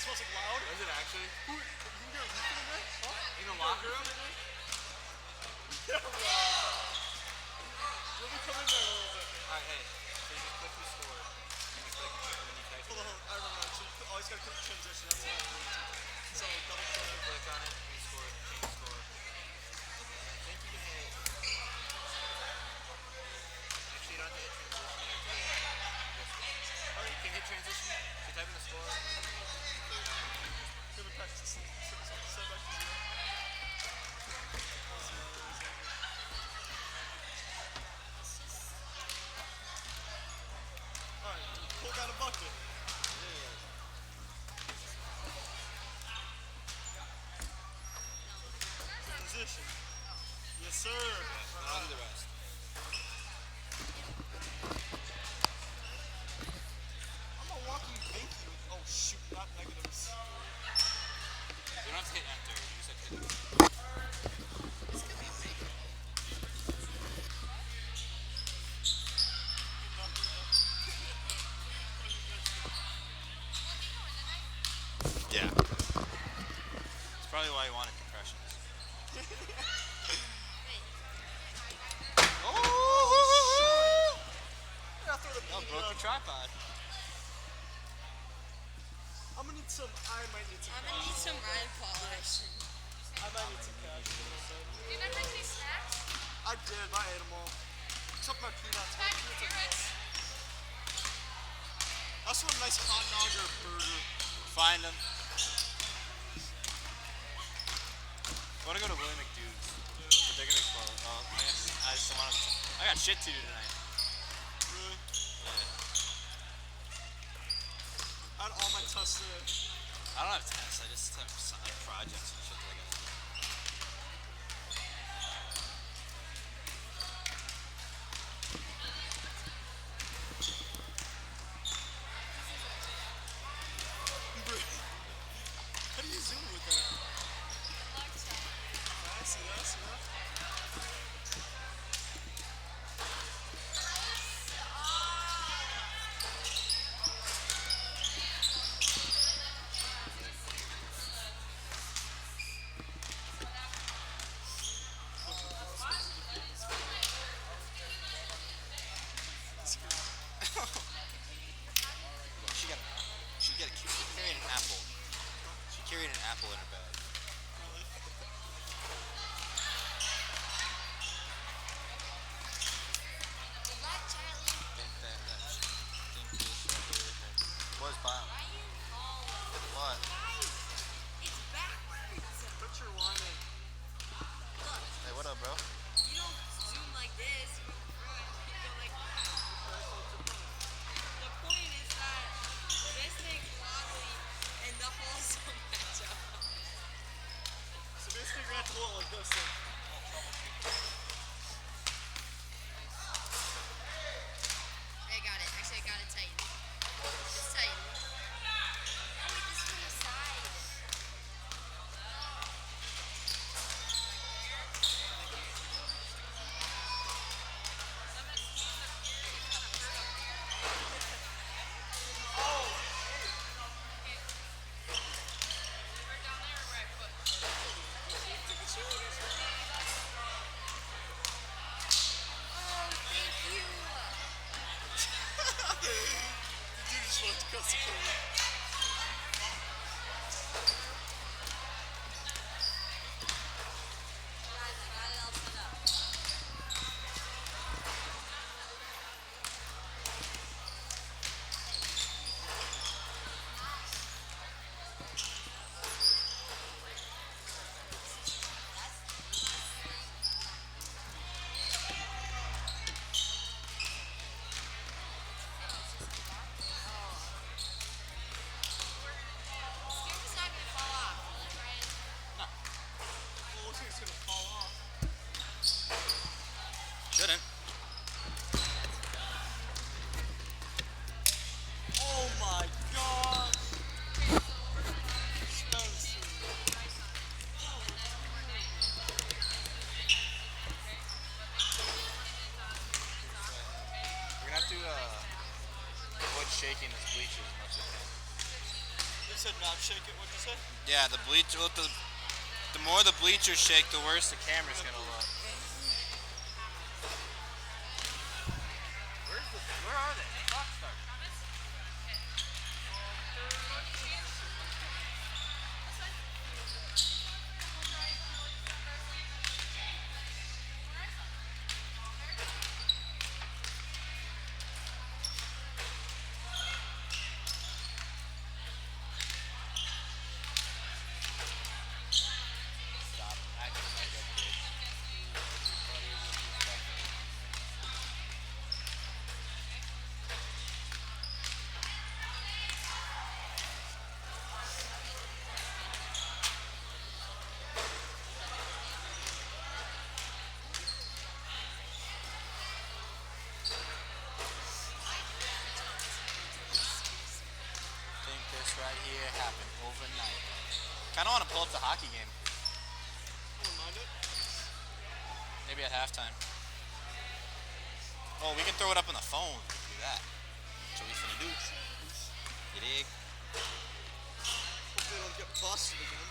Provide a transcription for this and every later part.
smells like loud. Is it actually? Who? You can get a refill in there? Huh? In the locker room? Yeah, right. Let me come in there a little bit. Alright, hey. So you just click the score. And you click, and then you type Hold it on, in. I remember. So you always gotta click transition. That's what I do. So double click. Click on it, and score, change score. And I think you can hit. Actually, you don't have to hit transition. You have to hit this one. Oh, you can hit transition. So you type in the score, and then you clear it out. Give it back to set back to 0. Alright, pull down a bucket. Transition. Yes, sir. Yeah, I'll do the rest. I'm a walking vacuum. Oh shoot, not negatives. You don't have to hit enter. You just have to hit it. This could be fake. Yeah. That's probably why you wanted compressions. Oh! Yeah, throw the Oh, broke your tripod. I'm gonna need some. I might need some. I'm gonna need some ride polish. I might need some cash. Do you not bring any snacks? I did. I ate them all. Except my peanuts. My peanuts are Carrots. I just want a nice hot dog or a burger. Find them. I want to go to Willie McDude's. But they're gonna close. Oh, I just want to. I got shit to do tonight. Really? Yeah. I had all my tests today. I don't have tests. I just have projects and shit that I gotta do. How do you zoom with that? I see that. I see that. She carried an apple. She carried an apple in her bag. Good luck, Charlie. What's Bob? Why are you tall? What? Guys, it's backwards. Put your line in. Look, Hey, what up, bro? you don't zoom like this. You go like that. The point is that this thing's wobbly and the holes don't match up. So basically, you're gonna have to hold it like this. Then. I got it. Actually, I got it tightened. It's tightened. Oh, wait, this is from the side. Oh, thank you. The dude just wants to cut the camera. Guys, I got it all set up. It's not gonna fall off, right? Well, looks like it's gonna fall off. Shouldn't. Oh my god! Spencer. We're gonna have to avoid shaking this bleach as much as we can. Yes, said not shake it. What'd you say? Yeah, the more the bleachers shake, the worse the camera's gonna look. Where are they? Clock start. Stop acting like a bitch. Think this right here happened overnight. Kinda wanna pull up the hockey game. Wouldn't mind it. Maybe at halftime. Oh, we can throw it up on the phone. We can do that. That's what we finna do. You dig? Hope they don't get busted again.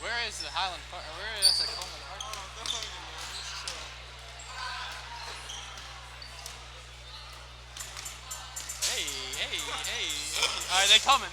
Where is the Highland Park? Where is the Coleman Park? They're hungry, man. Just chill. Hey. Alright, they coming.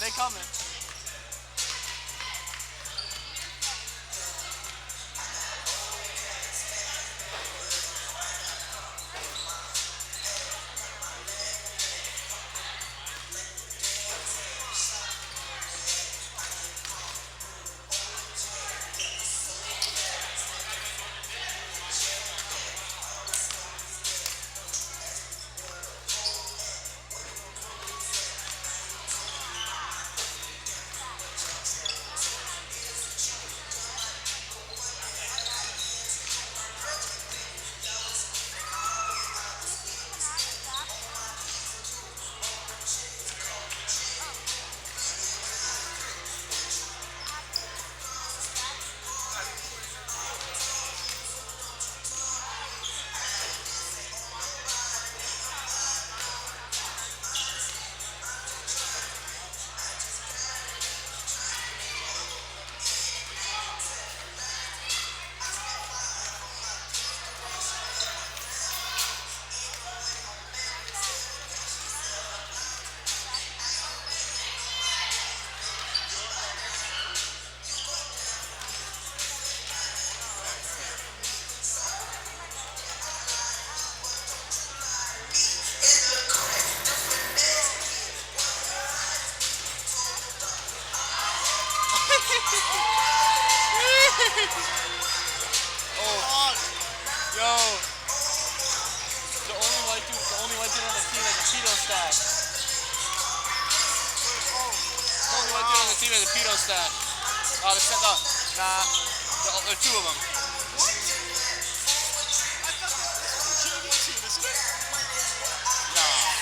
Oh, yo. The only white dude on the team has a pedo stash. The only white dude on the team has a pedo stash. Oh, the Nah, there's two of them. What? I thought this was a JV team, isn't it? Nah.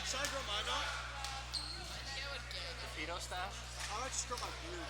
Should I grow mine out? Yeah, would get it. The pedo stash. I might just grow my beard.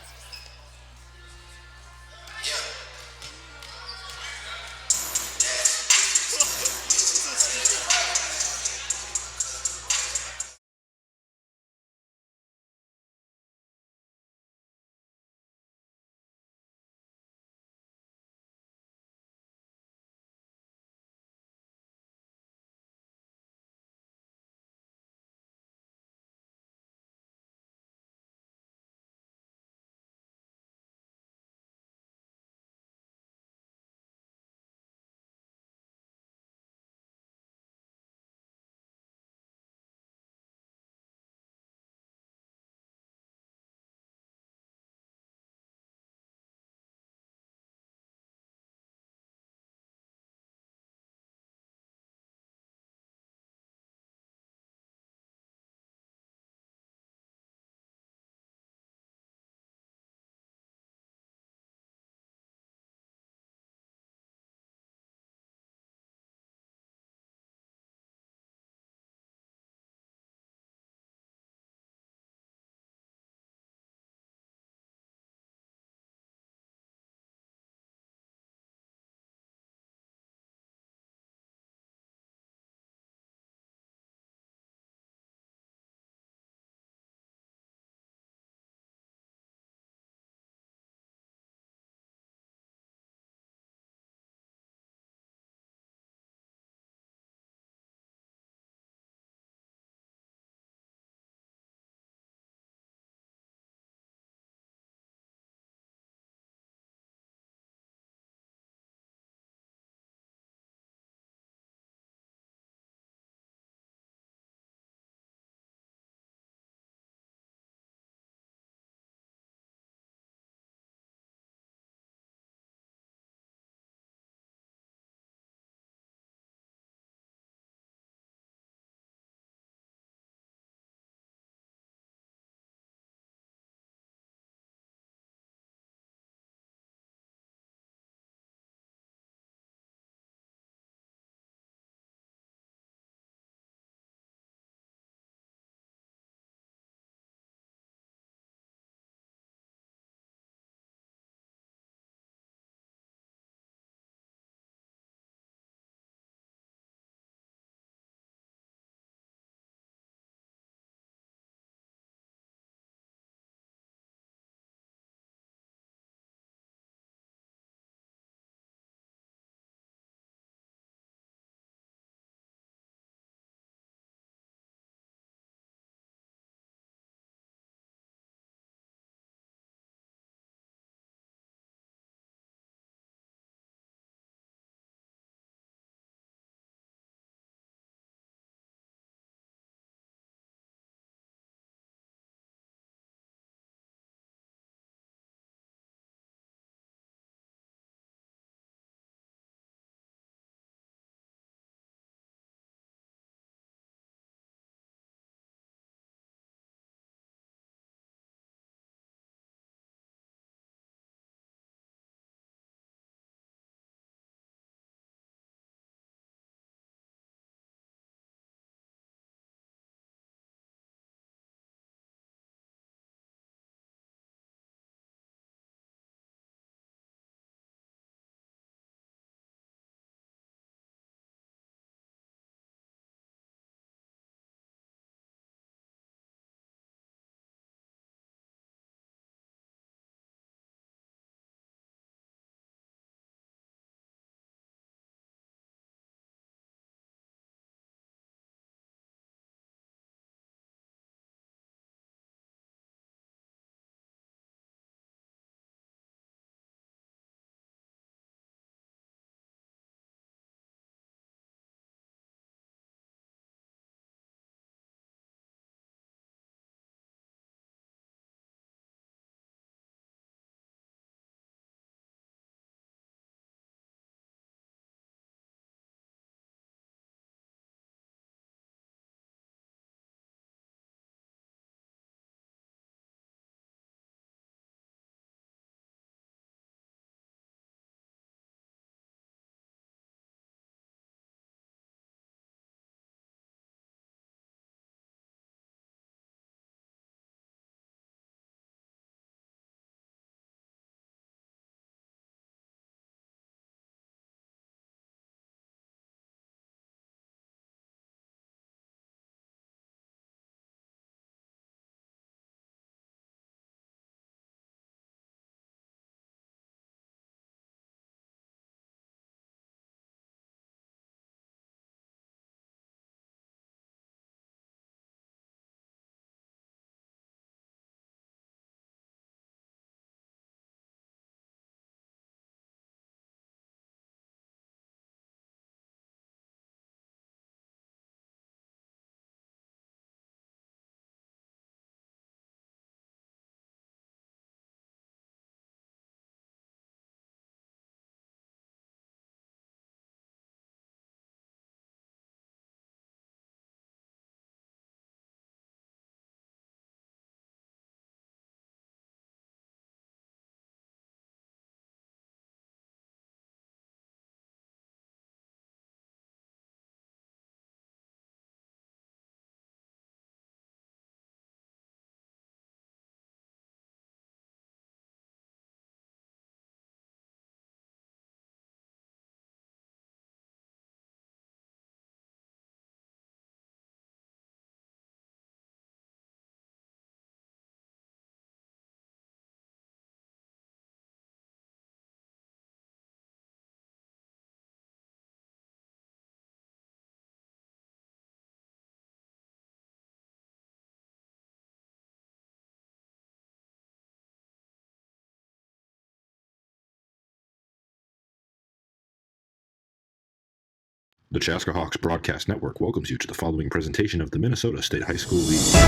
The Chaska Hawks Broadcast Network welcomes you to the following presentation of the Minnesota State High School League. Here's a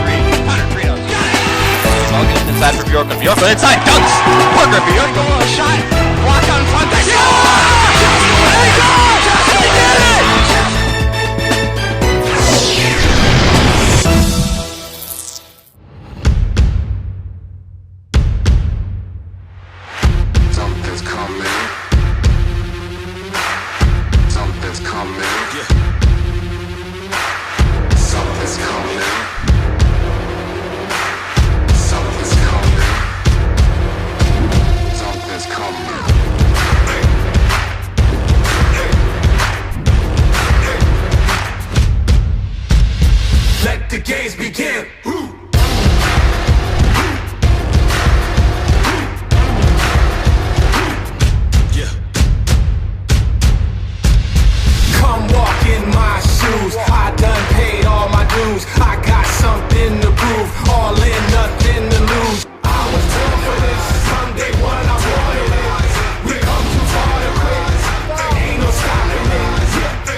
three. Hunter Frito. Got it! Ball gets inside for Bjork. Bjork inside. Dunks! Parker Bjork goal a shot. Block on front. They score! They score! They did it! Something's coming. Something's coming. Yeah. Something's coming. Something's coming. Something's coming. Let the games begin. Come walk in my shoes. I done paid all my dues. I got something to prove. All in, nothing to lose. I was born for this. From day one, I wanted it. We come too far to quit. Ain't no stopping it.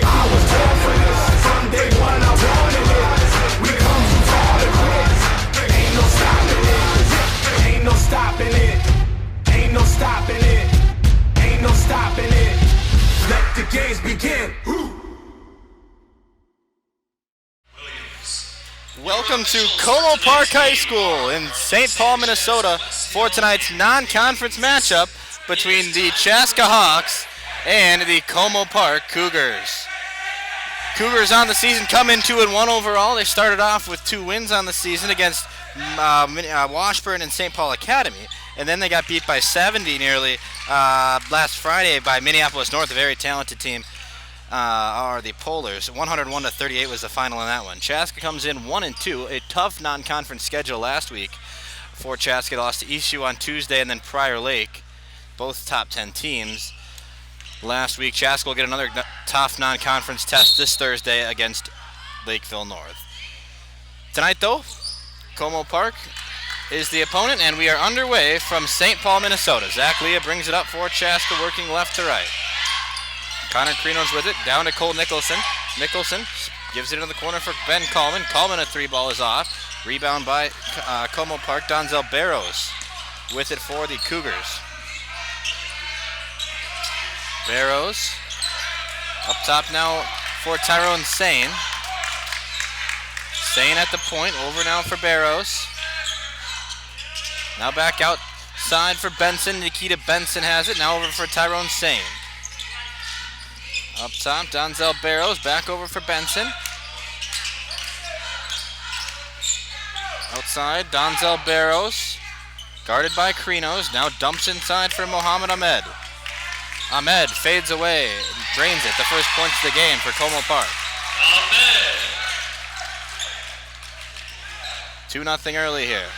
I was born for this. From day one, I wanted it. We come too far to quit. Ain't no stopping it. Ain't no stopping it. Ain't no stopping it. Ain't no stopping it. Let the games begin. Welcome to Como Park High School in St. Paul, Minnesota for tonight's non-conference matchup between the Chaska Hawks and the Como Park Cougars. Cougars on the season come in 2-1 overall. They started off with 2 wins on the season against Washburn and St. Paul Academy, and then they got beat by 70 nearly last Friday by Minneapolis North, a very talented team. Are the Polars. 101-38 was the final in that one. Chaska comes in 1-2, a tough non-conference schedule last week for Chaska. They lost to ECU on Tuesday and then Prior Lake, both top 10 teams. Last week, Chaska will get another tough non-conference test this Thursday against Lakeville North. Tonight, though, Como Park is the opponent, and we are underway from St. Paul, Minnesota. Zach Leah brings it up for Chaska, working left to right. Connor Crino's with it, down to Cole Nicholson. Nicholson gives it in the corner for Ben Coleman. Coleman, a 3-ball is off. Rebound by Como Park. Donzel Barrows with it for the Cougars. Barrows up top now for Tyrone Sane. Sane at the point, over now for Barrows. Now back outside for Benson. Nikita Benson has it, now over for Tyrone Sane. Up top, Donzel Barrows, back over for Benson. Outside, Donzel Barrows, guarded by Krinos, now dumps inside for Mohamed Ahmed. Ahmed fades away, drains it, the first points of the game for Como Park. Ahmed! 2-0 early here.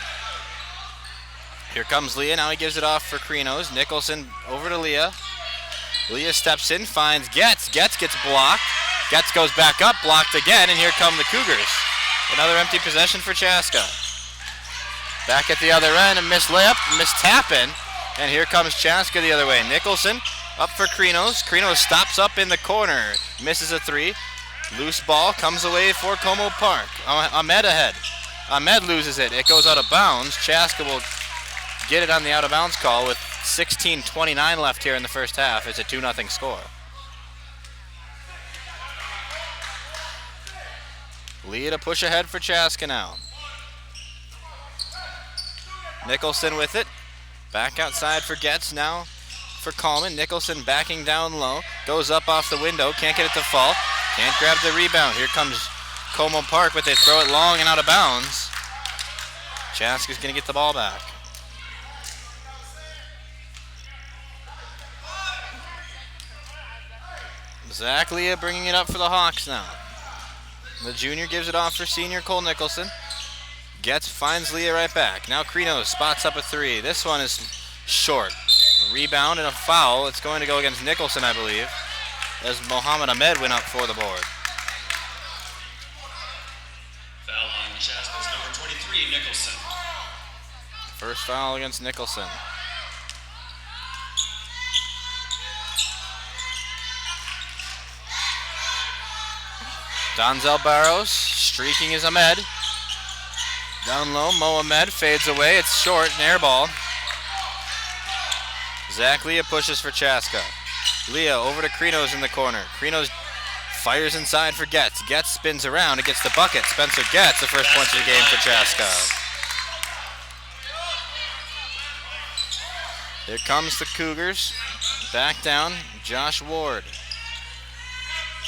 Here comes Leah, now he gives it off for Krinos. Nicholson over to Leah. Leah steps in, finds Getz. Getz gets blocked. Getz goes back up, blocked again, and here come the Cougars. Another empty possession for Chaska. Back at the other end, a missed layup, missed tap in, and here comes Chaska the other way. Nicholson up for Krinos. Krinos stops up in the corner, misses a 3. Loose ball comes away for Como Park. Ahmed ahead. Ahmed loses it. It goes out of bounds. Chaska will get it on the out-of-bounds call with 16:29 left here in the first half. It's a 2-0 score. Lead a push ahead for Chaska now. Nicholson with it. Back outside for Getz now for Coleman. Nicholson backing down low. Goes up off the window. Can't get it to fall. Can't grab the rebound. Here comes Como Park, but they throw it long and out of bounds. Chaska's going to get the ball back. Zach Leah bringing it up for the Hawks now. The junior gives it off for senior Cole Nicholson. Finds Leah right back. Now Krinos spots up a 3. This one is short. A rebound and a foul. It's going to go against Nicholson, I believe, as Mohamed Ahmed went up for the board. Foul on Chaska's number 23, Nicholson. First foul against Nicholson. Donzel Barrows, streaking is Ahmed. Down low, Mohamed fades away. It's short, an air ball. Zach Leah pushes for Chaska. Leah over to Krinos in the corner. Krinos fires inside for Getz. Getz spins around. It gets the bucket. Spencer Getz, the first point of the game for Chaska. Here comes the Cougars. Back down, Josh Ward.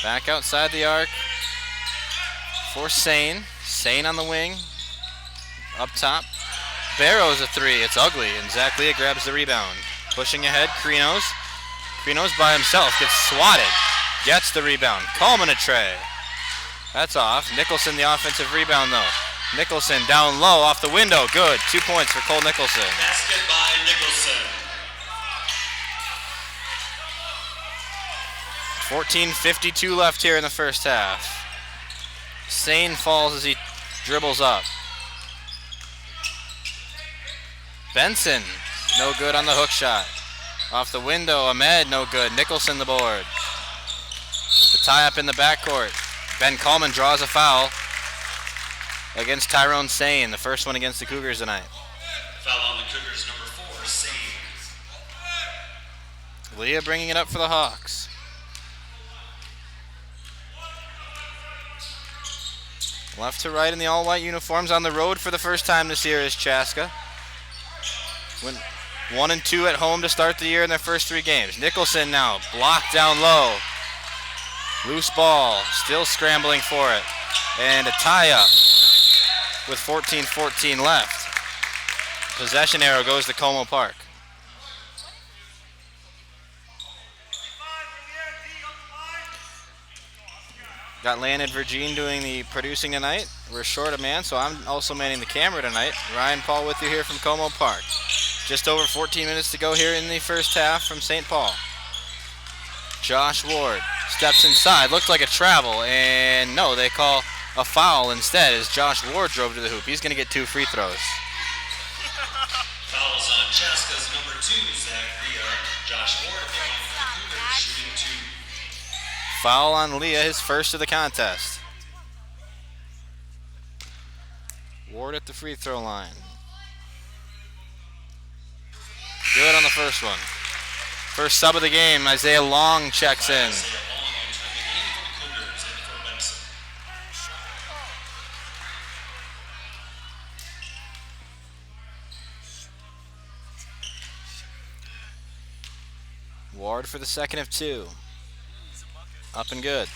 Back outside the arc for Sane. Sane on the wing. Up top. Barrows a three. It's ugly, and Zach Leah grabs the rebound. Pushing ahead, Krinos. Krinos by himself gets swatted. Gets the rebound. Coleman a tray. That's off. Nicholson the offensive rebound though. Nicholson down low off the window. Good. 2 points for Cole Nicholson. Basket by Nicholson. 14:52 left here in the first half. Sane falls as he dribbles up. Benson, no good on the hook shot. Off the window, Ahmed, no good. Nicholson the board. The tie up in the backcourt. Ben Coleman draws a foul against Tyrone Sane, the first one against the Cougars tonight. Foul on the Cougars, number 4, Sane. Leah bringing it up for the Hawks. Left to right in the all-white uniforms. On the road for the first time this year is Chaska. Went 1-2 at home to start the year in their first 3 games. Nicholson now blocked down low. Loose ball, still scrambling for it. And a tie-up with 14:14 left. Possession arrow goes to Como Park. Got Landon Virgin doing the producing tonight. We're short a man, so I'm also manning the camera tonight. Ryan Paul with you here from Como Park. Just over 14 minutes to go here in the first half from St. Paul. Josh Ward steps inside. Looked like a travel, and no, they call a foul instead as Josh Ward drove to the hoop. He's going to get 2 free throws. Fouls on Chaska's number 2, Zach Leah. Josh Ward, the Cougars, shooting 2. Foul on Leah, his first of the contest. Ward at the free throw line. Good on the first one. First sub of the game, Isaiah Long checks in. Isaiah Long entering the game for the Cougars and for Benson. Ward for the second of 2. Up and good.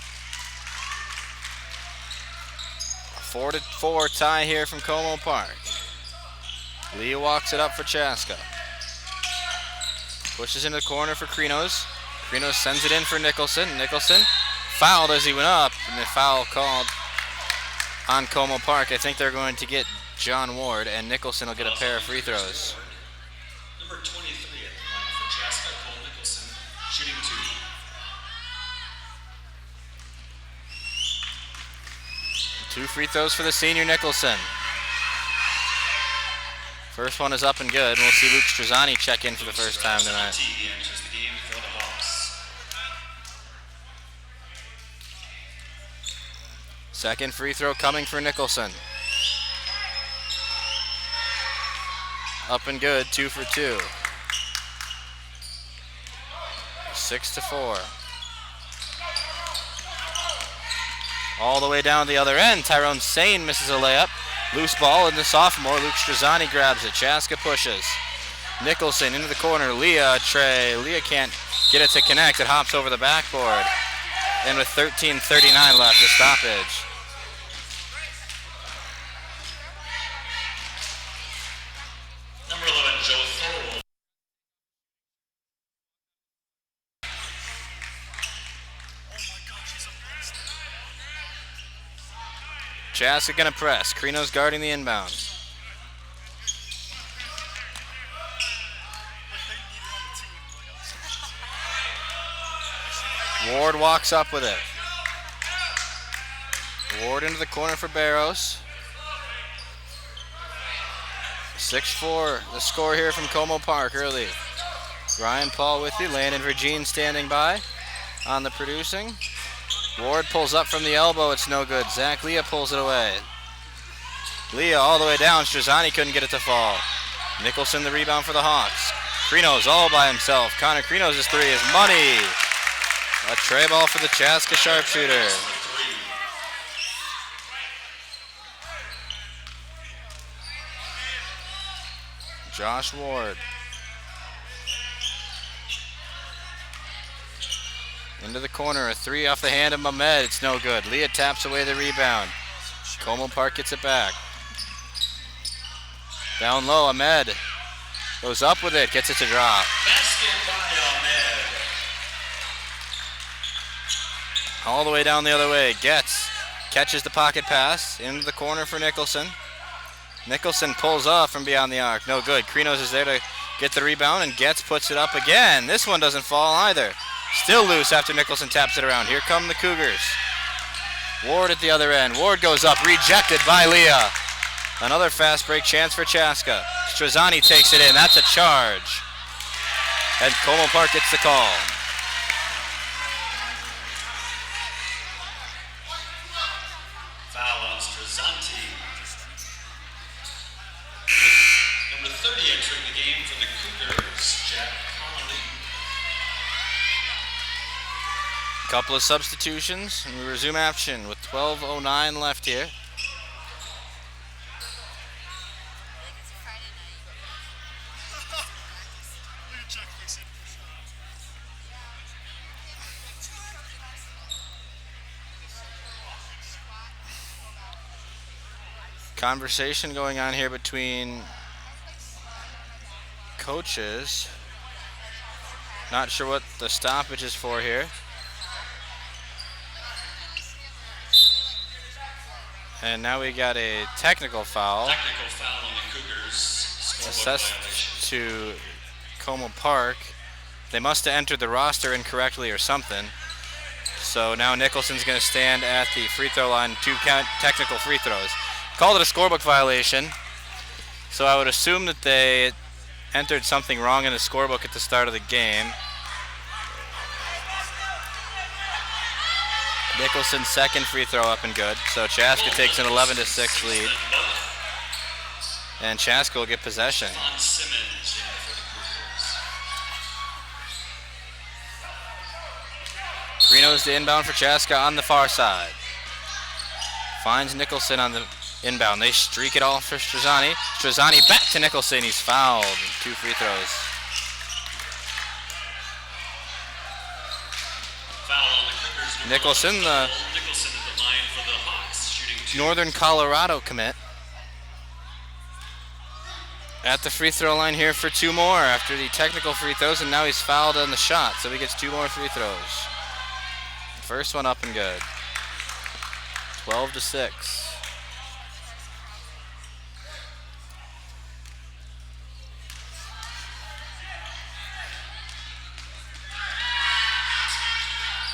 A 4-4 tie here from Como Park. Leah walks it up for Chaska. Pushes into the corner for Krinos. Krinos sends it in for Nicholson. Nicholson fouled as he went up, and the foul called on Como Park. I think they're going to get John Ward, and Nicholson will get a pair of free throws. Number 23 at the line for Chaska, Cole Nicholson, shooting 2. 2 free throws for the senior Nicholson. First one is up and good. We'll see Luke Strazzani check in for the first time tonight. Enters the game for the Hawks. Second free throw coming for Nicholson. Up and good, 2 for 2. 6-4. All the way down the other end, Tyrone Sane misses a layup. Loose ball in the sophomore. Luke Strazzani grabs it. Chaska pushes. Nicholson into the corner. Leah, Trey. Leah can't get it to connect. It hops over the backboard. And with 13:39 left, a stoppage. Number 11, Joe Thorwald. Chaska gonna press. Krinos guarding the inbound. Ward walks up with it. Ward into the corner for Barrows. 6-4, the score here from Como Park early. Ryan Paul with you. Landon Virgin standing by on the producing. Ward pulls up from the elbow. It's no good. Zach Leah pulls it away. Leah all the way down. Strazzani couldn't get it to fall. Nicholson the rebound for the Hawks. Krinos all by himself. Connor Krinos' three is money. A tray ball for the Chaska sharpshooter. Josh Ward. Into the corner, a three off the hand of Mehmed. It's no good. Leah taps away the rebound. Como Park gets it back. Down low, Ahmed goes up with it, gets it to drop. Basket by Ahmed. All the way down the other way. Catches the pocket pass into the corner for Nicholson. Nicholson pulls off from beyond the arc. No good. Krinos is there to get the rebound, and Getz puts it up again. This one doesn't fall either. Still loose after Nicholson taps it around. Here come the Cougars. Ward at the other end. Ward goes up, rejected by Leah. Another fast break chance for Chaska. Strazzani takes it in. That's a charge. And Como Park gets the call. Foul on Strazzanti. Number 30 entering the game for the Cougars, Jack Connolly. Couple of substitutions, and we resume action with 12:09 left here. Conversation going on here between coaches. Not sure what the stoppage is for here. And now we got a technical foul. Technical foul on the Cougars. Scorebook Assessed violation. to Como Park. They must have entered the roster incorrectly or something. So now Nicholson's going to stand at the free throw line, two technical free throws. Called it a scorebook violation. So I would assume that they entered something wrong in the scorebook at the start of the game. Nicholson's second free throw up and good. So Chaska takes an 11-6 lead. And Chaska will get possession. On Simmons in for the Cougars. Krinos to inbound for Chaska on the far side. Finds Nicholson on the inbound. They streak it off for Strazzani. Strazzani back to Nicholson. He's fouled. Two free throws. Foul on the Cougars. Nicholson, the Nicholson at the line for the Hawks, shooting two. Northern Colorado commit. At the free throw line here for two more after the technical free throws, and now he's fouled on the shot, so he gets two more free throws. First one up and good. 12-6.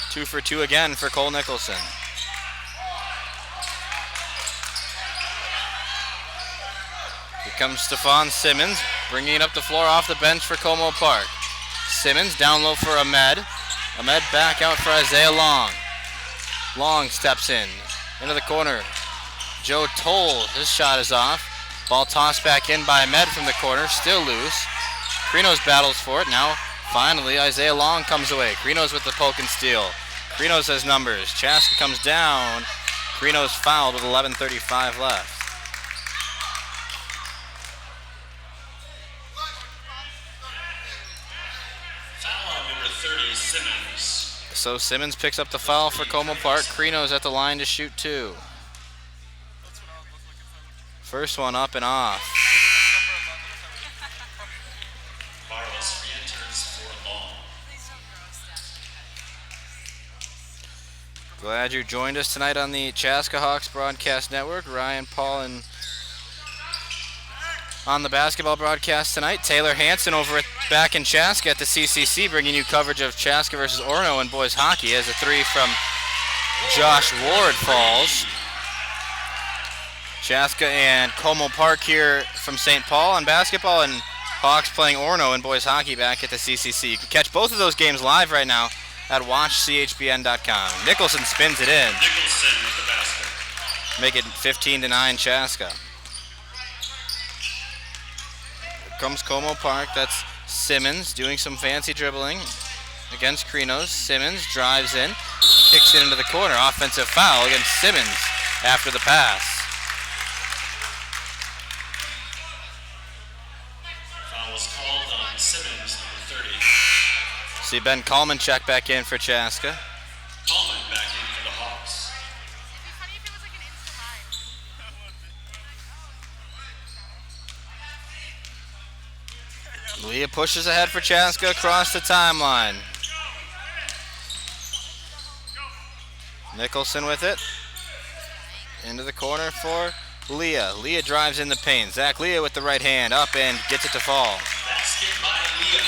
Two for two again for Cole Nicholson. Here comes Stephon Simmons, bringing it up the floor off the bench for Como Park. Simmons down low for Ahmed. Ahmed back out for Isaiah Long. Long steps in, into the corner. Joe Toll, his shot is off. Ball tossed back in by Ahmed from the corner, still loose. Krinos battles for it. Now, finally, Isaiah Long comes away. Krinos with the poke and steal. Krinos has numbers. Chaska comes down. Krinos fouled with 11:35 left. Foul on number 30, Simmons. So Simmons picks up the foul for Como Park. Krinos at the line to shoot two. First one up and off. Barros re-enters for Long. Glad you joined us tonight on the Chaska Hawks Broadcast Network. Ryan, Paul, and on the basketball broadcast tonight, Taylor Hansen over back in Chaska at the CCC, bringing you coverage of Chaska versus Orono in boys hockey as a three from Josh Ward falls. Chaska and Como Park here from St. Paul on basketball, and Hawks playing Orono in boys hockey back at the CCC. You can catch both of those games live right now at watchchbn.com. Nicholson spins it in. Nicholson with the basket. Make it 15-9 Chaska. Here comes Como Park. That's Simmons doing some fancy dribbling against Krinos. Simmons drives in, kicks it into the corner. Offensive foul against Simmons after the pass. Foul was called on Simmons, number 30. See Ben Coleman check back in for Chaska. Coleman back in for the Hawks. Leah pushes ahead for Chaska across the timeline. Nicholson with it. Into the corner for Leah. Leah drives in the paint. Zach Leah with the right hand up and gets it to fall. Basket by Leah.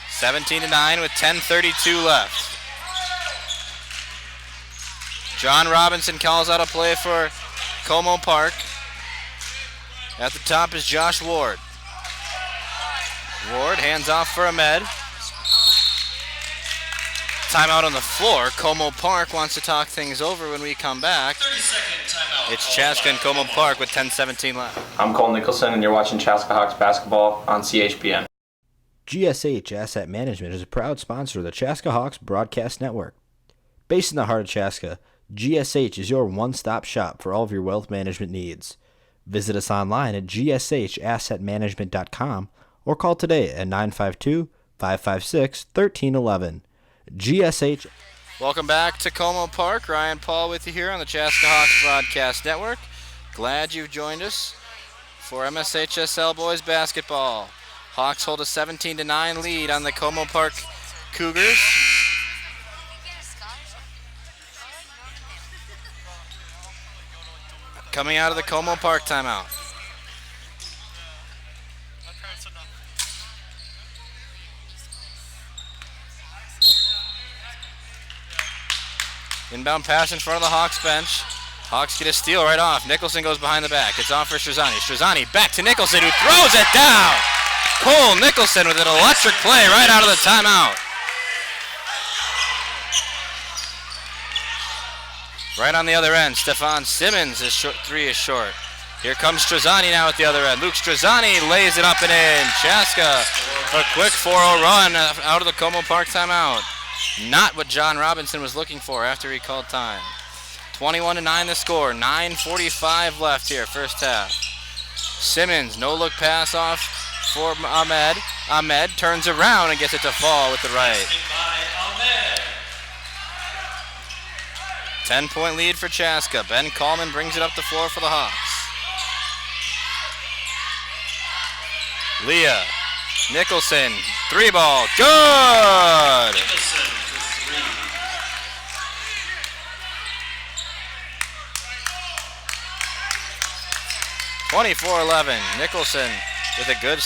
17-9 with 10:32 left. John Robinson calls out a play for Como Park. At the top is Josh Ward. Ward hands off for Ahmed. Timeout on the floor. Como Park wants to talk things over when we come back. 30-second timeout. It's Chaska and Como Park with 10:17 left. I'm Cole Nicholson, and you're watching Chaska Hawks basketball on CHBN. GSH Asset Management is a proud sponsor of the Chaska Hawks Broadcast Network. Based in the heart of Chaska, GSH is your one-stop shop for all of your wealth management needs. Visit us online at gshassetmanagement.com or call today at 952-556-1311. GSH. Welcome back to Como Park. Ryan Paul with you here on the Chaska Hawks Broadcast Network. Glad you've joined us for MSHSL Boys Basketball. Hawks hold a 17-9 lead on the Como Park Cougars. Coming out of the Como Park timeout. Inbound pass in front of the Hawks bench. Hawks get a steal right off. Nicholson goes behind the back. It's off for Strazani. Strazani back to Nicholson, who throws it down. Cole Nicholson with an electric play right out of the timeout. Right on the other end, Stefan Simmons' three is short. Here comes Strazani now at the other end. Luke Strazani lays it up and in. Chaska, a quick 4-0 run out of the Como Park timeout. Not what John Robinson was looking for after he called time. 21-9 the score. 9:45 left here, first half. Simmons, no-look pass off for Ahmed. Ahmed turns around and gets it to fall with the right. Basket by Ahmed. 10-point lead for Chaska. Ben Coleman brings it up the floor for the Hawks. Leah, Nicholson, three ball, good! Nicholson for three. (24-11). Nicholson with a good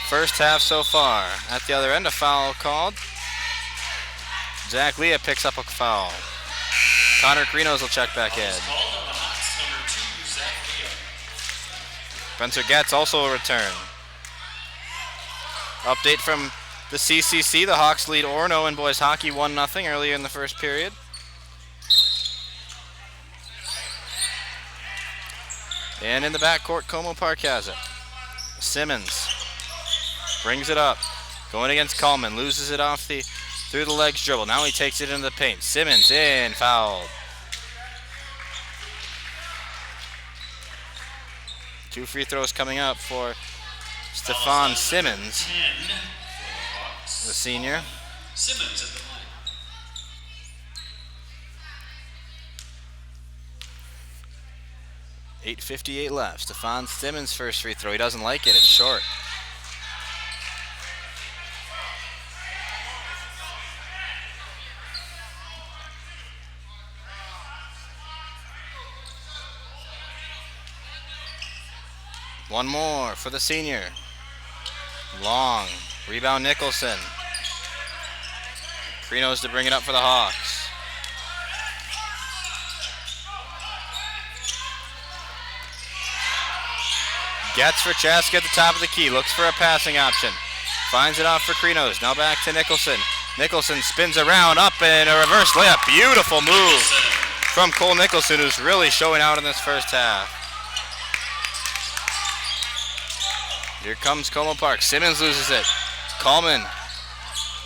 first half so far. At the other end, a foul called. Zach Leah picks up a foul. Connor Krinos will check back in. Called on the Hawks, number 2, Zach Leah. Spencer Getz also a return. Update from the CCC. The Hawks lead Orono in boys hockey 1-0 earlier in the first period. And in the backcourt, Como Park has it. Simmons brings it up. Going against Coleman. Loses it off through the legs dribble. Now he takes it into the paint. Simmons in, fouled. 2 free throws coming up for Stefan Simmons, 10 for the Hawks. the senior. Simmons at the line. 8:58 left. Stefan Simmons' first free throw. He doesn't like it. It's short. One more for the senior. Long. Rebound Nicholson. Krinos to bring it up for the Hawks. Gets for Chaska at the top of the key. Looks for a passing option. finds it off for Krinos. Now back to Nicholson. Nicholson spins around, up, and a reverse layup. Beautiful move from Cole Nicholson, who's really showing out in this first half. Here comes Como Park. Simmons loses it. Coleman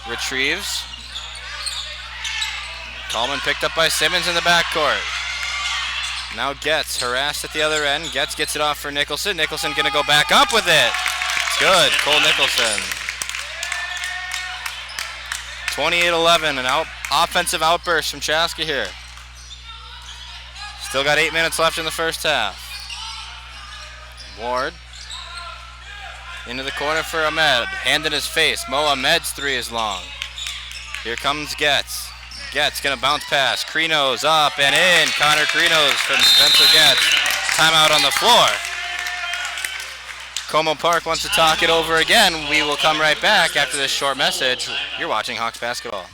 retrieves. Coleman picked up by Simmons in the backcourt. Now Getz harassed at the other end. Getz gets it off for Nicholson. Nicholson gonna go back up with it. It's good, Cole Nicholson. 28-11, an offensive outburst from Chaska here. Still got 8 minutes left in the first half. Ward into the corner for Ahmed. Hand in his face. Mo Ahmed's three is long. Here comes Getz. Getz gonna bounce pass. Krinos up and in. Connor Krinos from Spencer Getz. Timeout on the floor. Como Park wants to talk it over again. We will come right back after this short message. You're watching Hawks basketball.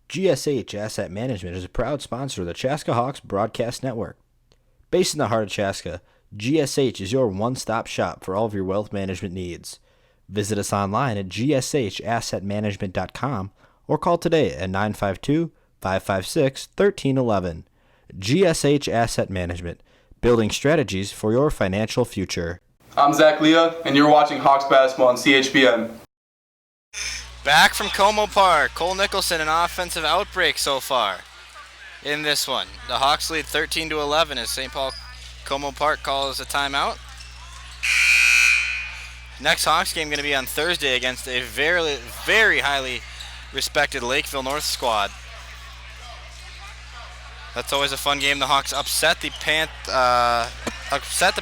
GSH Asset Management is a proud sponsor of the Chaska Hawks Broadcast Network. Based in the heart of Chaska, GSH is your one-stop shop for all of your wealth management needs. Visit us online at gshassetmanagement.com or call today at 952-556-1311. GSH Asset Management, building strategies for your financial future. I'm Zach Leah, and you're watching Hawks basketball on CHBN. Back from Como Park, Cole Nicholson, an offensive outbreak so far in this one. The Hawks lead 13-11 as St. Paul Como Park calls a timeout. Next Hawks game going to be on Thursday against a very, very highly respected Lakeville North squad. That's always a fun game. The Hawks upset the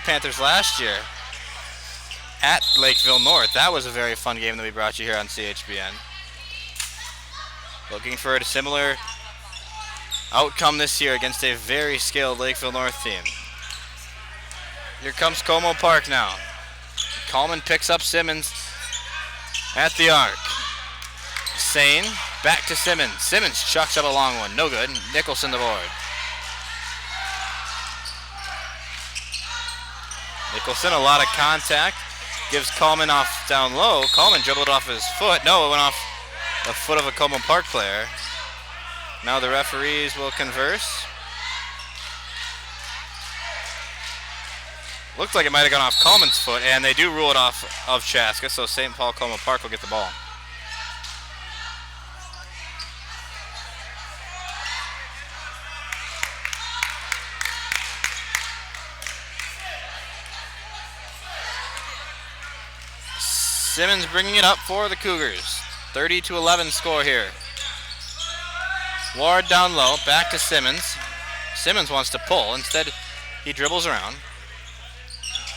Panthers last year at Lakeville North. That was a very fun game that we brought you here on CHBN. Looking for a similar outcome this year against a very skilled Lakeville North team. Here comes Como Park now. Coleman picks up Simmons at the arc. Sane back to Simmons. Simmons chucks up a long one. No good. Nicholson the board. Nicholson, a lot of contact. Gives Coleman off down low. Coleman dribbled off his foot. No, it went off the foot of a Como Park player. Now the referees will converse. Looked like it might have gone off Coleman's foot, and they do rule it off of Chaska, so St. Paul Como Park will get the ball. Simmons bringing it up for the Cougars. 30-11 score here. Ward down low, back to Simmons. Simmons wants to pull. Instead, he dribbles around.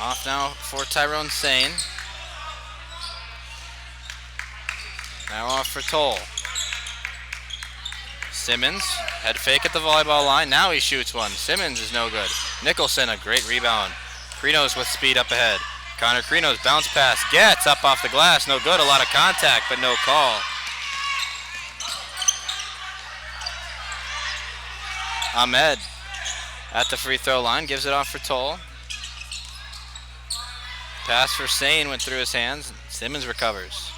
Off now for Tyrone Sane. Now off for Toll. Simmons, head fake at the volleyball line. Now he shoots one. Simmons is no good. Nicholson, a great rebound. Krinos with speed up ahead. Connor Krinos bounce pass, gets up off the glass, no good, a lot of contact, but no call. Ahmed at the free throw line, gives it off for Toll. Pass for Sane went through his hands, Simmons recovers.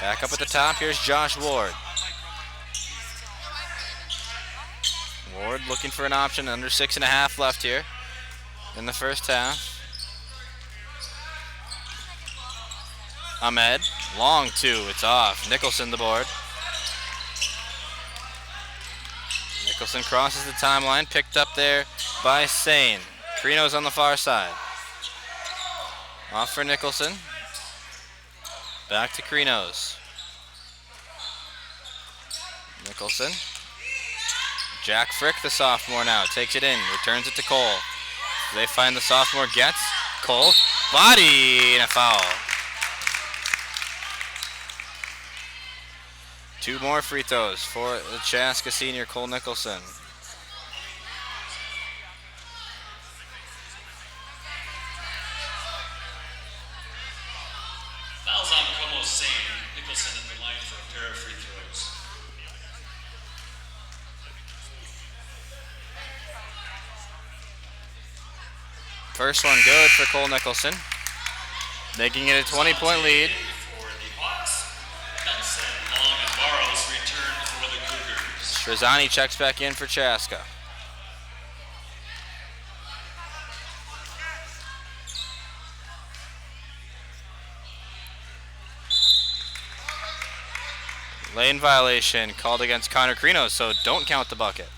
Back up at the top, here's Josh Ward. Ward looking for an option, under 6.5 left here in the first half. Ahmed, long two, it's off. Nicholson the board. Nicholson crosses the timeline, picked up there by Sane. Krinos on the far side. Off for Nicholson. Back to Krinos. Nicholson. Jack Frick, the sophomore now, takes it in, returns it to Cole. They find the sophomore gets. Cole, body, and a foul. 2 more free throws for the Chaska senior Cole Nicholson. Fouls on Como Sane. Nicholson at the line for a pair of free throws. First one good for Cole Nicholson, making it a 20-point lead. For the Hawks, Benson, Long, and Barrows return for the Cougars. Strazani checks back in for Chaska. Lane violation called against Connor Krinos, so don't count the bucket.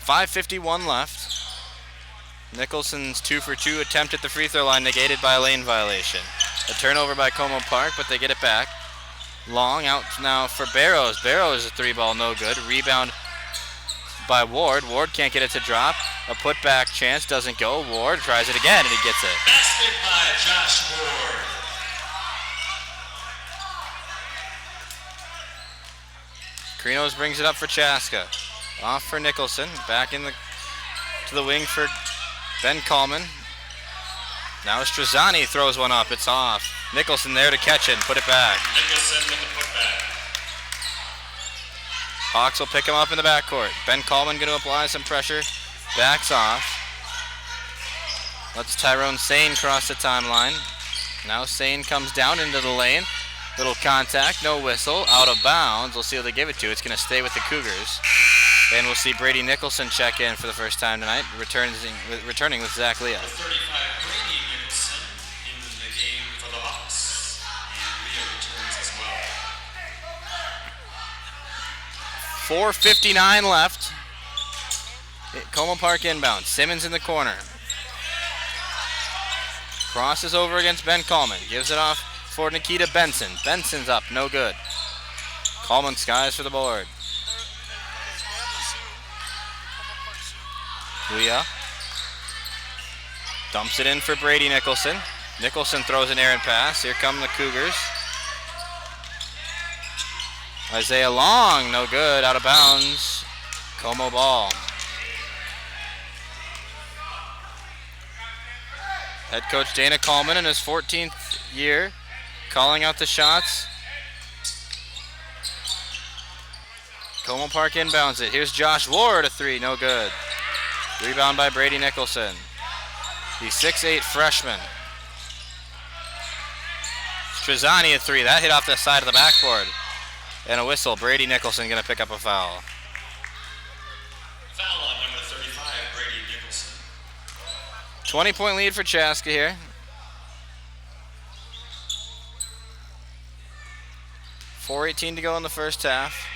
5:51 left. Nicholson's 2 for 2 attempt at the free throw line negated by a lane violation. A turnover by Como Park, but they get it back. Long out now for Barrows. Barrows, a 3-ball, no good. Rebound by Ward. Ward can't get it to drop. A putback chance doesn't go. Ward tries it again and he gets it. Basket by Josh Ward. Krinos brings it up for Chaska. Off for Nicholson. Back to the wing for Ben Coleman. Now Strazani throws one up. It's off. Nicholson there to catch it and put it back. Nicholson with the putback. Hawks will pick him up in the backcourt. Ben Coleman going to apply some pressure. Backs off. Lets Tyrone Sane cross the timeline. Now Sane comes down into the lane. Little contact, no whistle, out of bounds. We'll see who they give it to. It's going to stay with the Cougars. And we'll see Brady Nicholson check in for the first time tonight, returning with Zach Leah. The 35, Brady Nicholson in the game for the Hawks. And Leah returns as well. 4:59 left. Como Park inbound. Simmons in the corner. Crosses over against Ben Coleman. Gives it off for Nikita Benson. Benson's up, no good. Coleman skies for the board. Leah dumps it in for Brady Nicholson. Nicholson throws an errant pass. Here come the Cougars. Isaiah Long, no good, out of bounds. Como ball. Head coach Dana Coleman in his 14th year, calling out the shots. Como Park inbounds it. Here's Josh Ward, a 3, no good. Rebound by Brady Nicholson. The 6'8 freshman. Strazani, a 3. That hit off the side of the backboard. And a whistle. Brady Nicholson going to pick up a foul. Foul on number 35, Brady Nicholson. 20-point lead for Chaska here. 4:18 to go in the first half.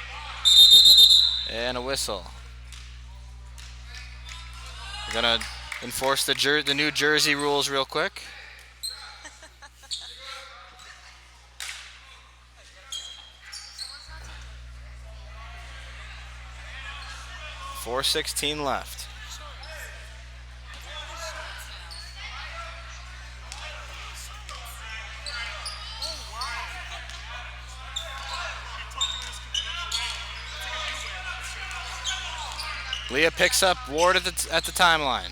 And a whistle. We're going to enforce the New Jersey rules real quick. 4:16 left. Leah picks up Ward at the timeline.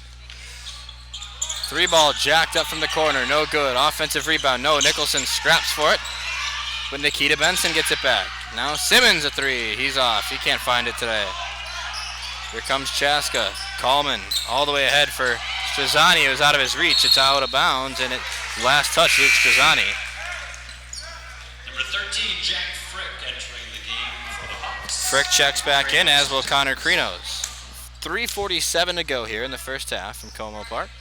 3-ball jacked up from the corner, no good. Offensive rebound, no. Nicholson scraps for it, but Nikita Benson gets it back. Now Simmons, a 3. He's off. He can't find it today. Here comes Chaska. Coleman all the way ahead for Strazani. It was out of his reach. It's out of bounds, and last touch, Luke Strazani. Number 13, Jack Frick entering the game for the Hawks. Frick checks back in, as will Connor Krinos. 3:47 to go here in the first half from Como Park.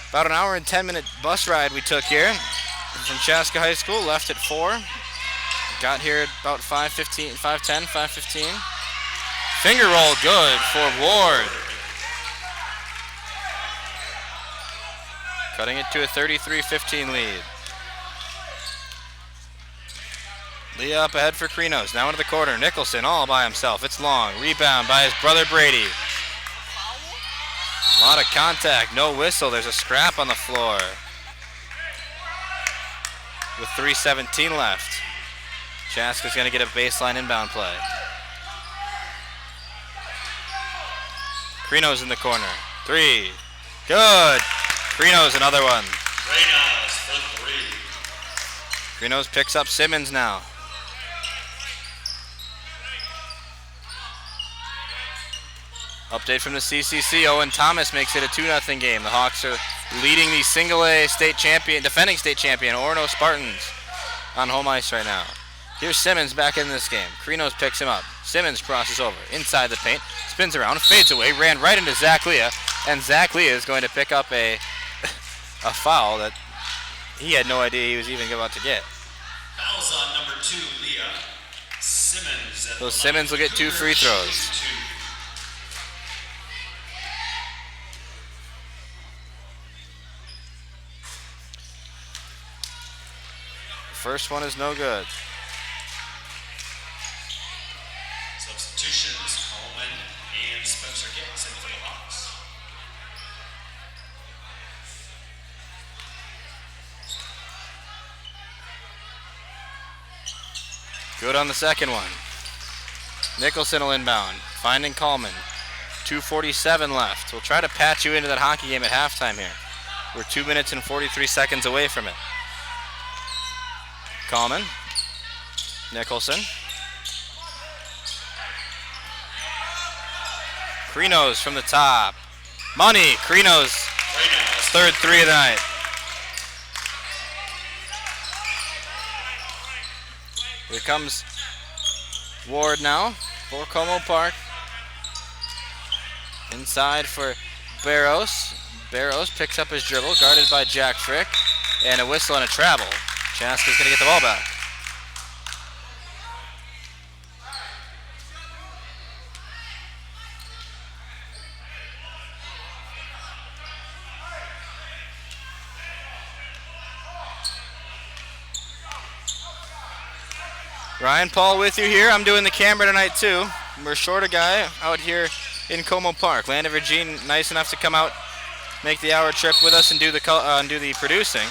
About an hour and 10-minute bus ride we took here from Chaska High School. Left at 4. Got here at about 5:15. Finger roll good for Ward. Cutting it to a 33-15 lead. Leah up ahead for Krinos. Now into the corner. Nicholson all by himself. It's Long. Rebound by his brother Brady. A lot of contact. No whistle. There's a scrap on the floor. with 3:17 left. Chaska's going to get a baseline inbound play. Creno's in the corner. 3. Good. Creno's another one. Reynolds for 3. Creno's picks up Simmons now. Update from the CCC. Owen Thomas makes it a 2-0 game. The Hawks are leading the single-A state champion, defending state champion, Orono Spartans, on home ice right now. Here's Simmons back in this game. Creno's picks him up. Simmons crosses over inside the paint, spins around, fades away, ran right into Zach Leah, and Zach Leah is going to pick up a foul that he had no idea he was even about to get. Fouls on number 2, Leah. Simmons. So Simmons will get 2 free throws. First one is no good. Substitutions, Coleman and Spencer Getz in for the Hawks. Good on the second one. Nicholson will inbound, finding Coleman. 2:47 left. We'll try to patch you into that hockey game at halftime here. We're 2 minutes and 43 seconds away from it. Coleman, Nicholson. Creno's from the top. Money, Creno's third 3 of the night. Here comes Ward now for Como Park. Inside for Barros. Barros picks up his dribble, guarded by Jack Frick, and a whistle and a travel. Chaska's going to get the ball back. Ryan Paul with you here. I'm doing the camera tonight too. We're short a guy out here in Como Park. Landa Virgin nice enough to come out, make the hour trip with us and do the producing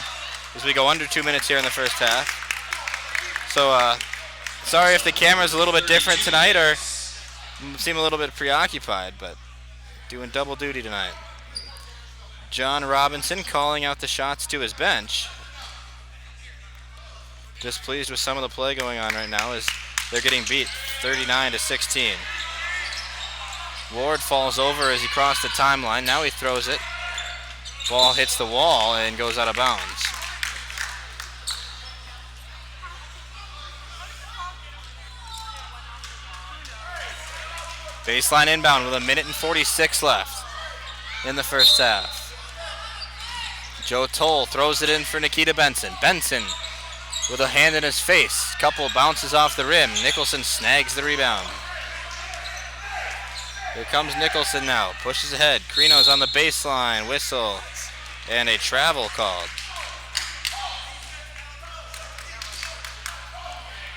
as we go under 2 minutes here in the first half. So sorry if the camera's a little bit different tonight or seem a little bit preoccupied, but doing double duty tonight. John Robinson calling out the shots to his bench. Displeased with some of the play going on right now as they're getting beat 39-16. Ward falls over as he crossed the timeline. Now he throws it. Ball hits the wall and goes out of bounds. Baseline inbound with 1:46 left in the first half. Joe Toll throws it in for Nikita Benson. Benson with a hand in his face. Couple bounces off the rim. Nicholson snags the rebound. Here comes Nicholson now. Pushes ahead. Creno's on the baseline. Whistle. And a travel called.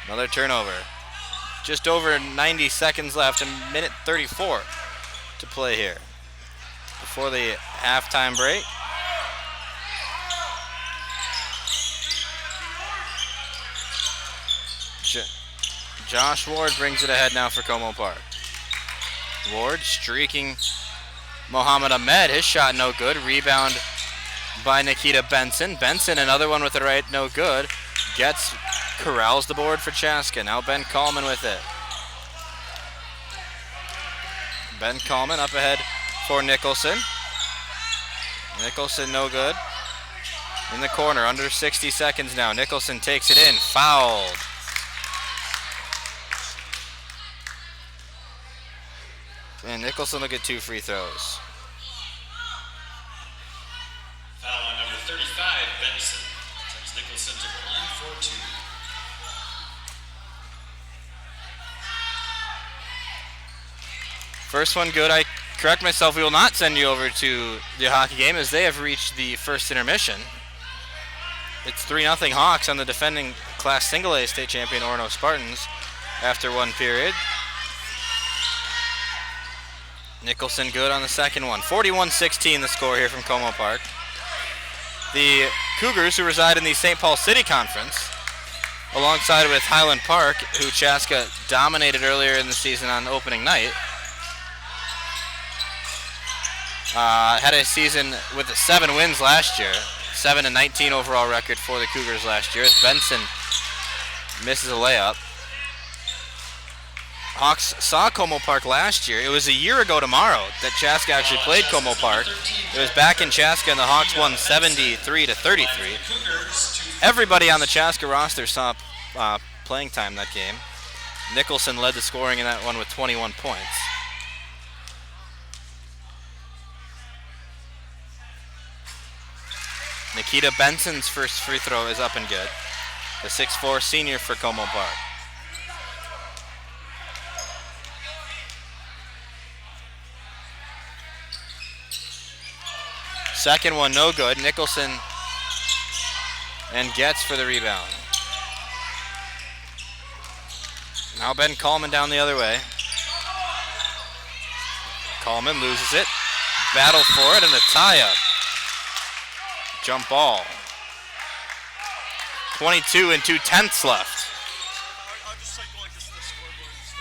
Another turnover. Just over 90 seconds left. 1:34 to play here before the halftime break. Josh Ward brings it ahead now for Como Park. Ward streaking Mohammed Ahmed. His shot no good. Rebound by Nikita Benson. Benson another one with the right, no good. Corrals the board for Chaska. Now Ben Coleman with it. Ben Coleman up ahead for Nicholson. Nicholson no good. In the corner, under 60 seconds now. Nicholson takes it in, fouled. And Nicholson will get 2 free throws. Foul on number 35, Benson. Sends Nicholson to the line for 2. First one good. I correct myself. We will not send you over to the hockey game as they have reached the first intermission. It's 3-0 Hawks on the defending Class Single A state champion Orono Spartans after one period. Nicholson good on the second one. 41-16 the score here from Como Park. The Cougars, who reside in the St. Paul City Conference, alongside with Highland Park, who Chaska dominated earlier in the season on opening night, had a season with 7 wins last year, 7-19 overall record for the Cougars last year, as Benson misses a layup. Hawks saw Como Park last year. It was a year ago tomorrow that Chaska actually played Como Park. It was back in Chaska, and the Hawks won 73-33. Everybody on the Chaska roster saw playing time that game. Nicholson led the scoring in that one with 21 points. Nikita Benson's first free throw is up and good. The 6'4" senior for Como Park. Second one, no good. Nicholson and Getz for the rebound. Now Ben Coleman down the other way. Coleman loses it. Battle for it and a tie-up. Jump ball. 22 and 2/10 left. I'll just like go like this to the scoreboard and stuff.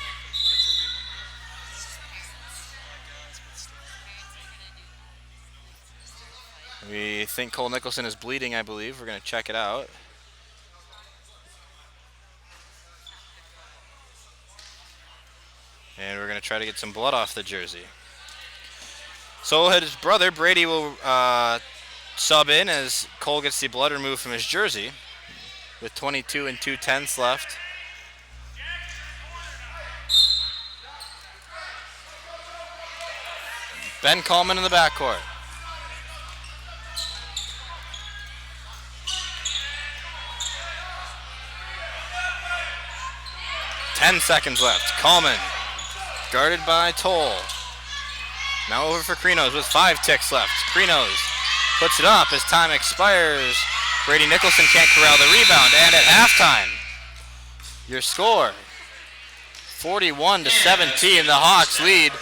Like, we're being like, We think Cole Nicholson is bleeding, I believe. We're going to check it out. And we're going to try to get some blood off the jersey. So his brother, Brady, will sub in as Cole gets the blood removed from his jersey with 22 and 2/10 left. Ben Coleman in the backcourt. Ten seconds left. Coleman guarded by Toll. Now over for Krinos with 5 ticks left. Krinos puts it up as time expires. Brady Nicholson can't corral the rebound. And at halftime, your score, 41-17. The Hawks lead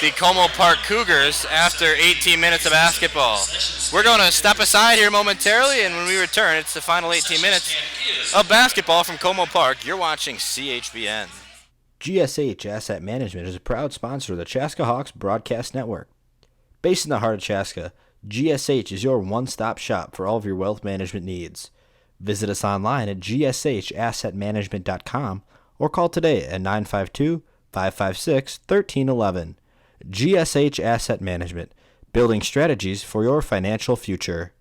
the Como Park Cougars after 18 minutes of basketball. We're going to step aside here momentarily, and when we return, it's the final 18 minutes of basketball from Como Park. You're watching CHBN. GSH Asset Management is a proud sponsor of the Chaska Hawks Broadcast Network. Based in the heart of Chaska, GSH is your one-stop shop for all of your wealth management needs. Visit us online at gshassetmanagement.com or call today at 952-556-1311. GSH Asset Management, building strategies for your financial future.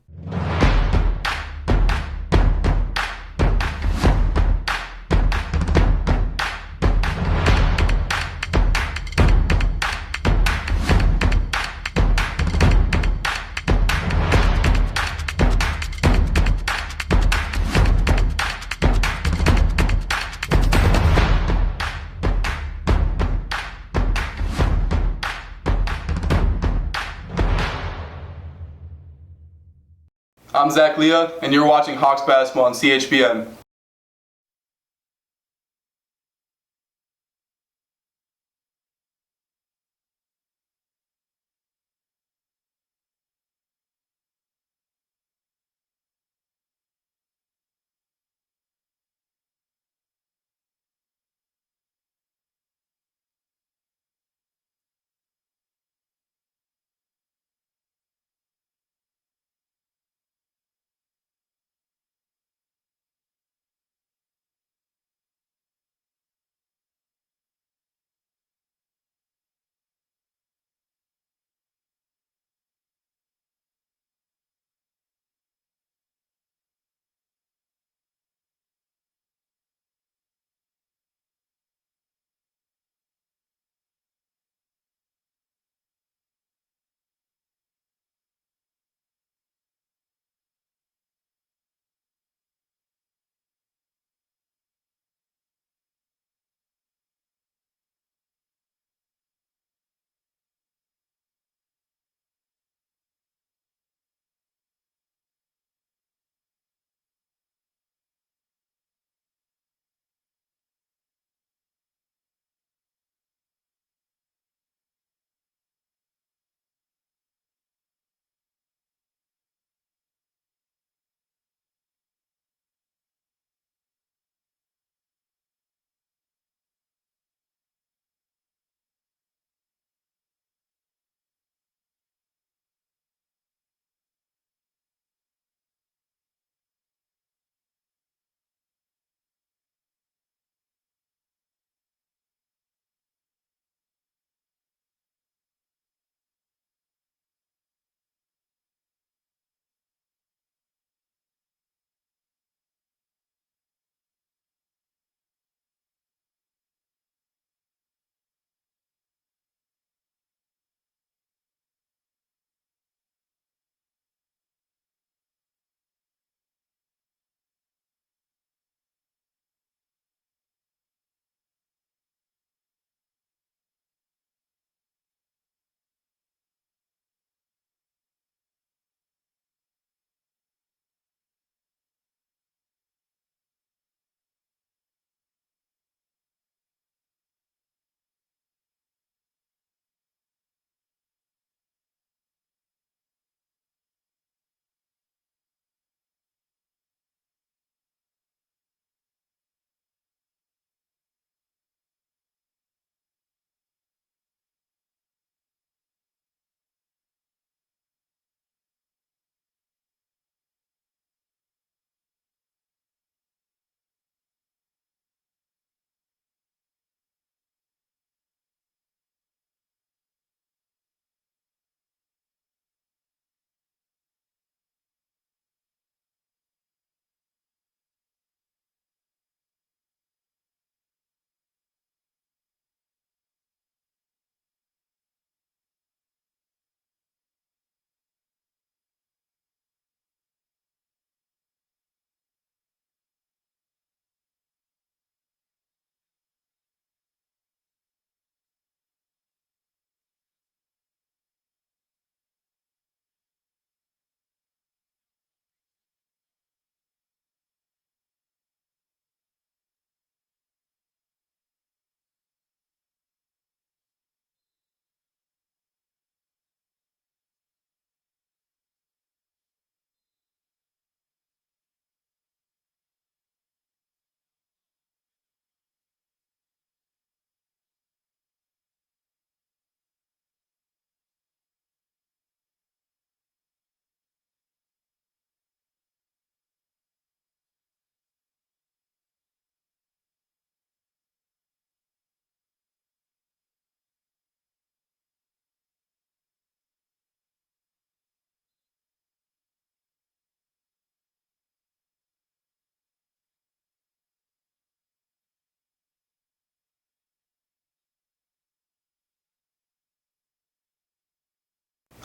I'm Zach Leah, and you're watching Hawks Basketball on CHBN.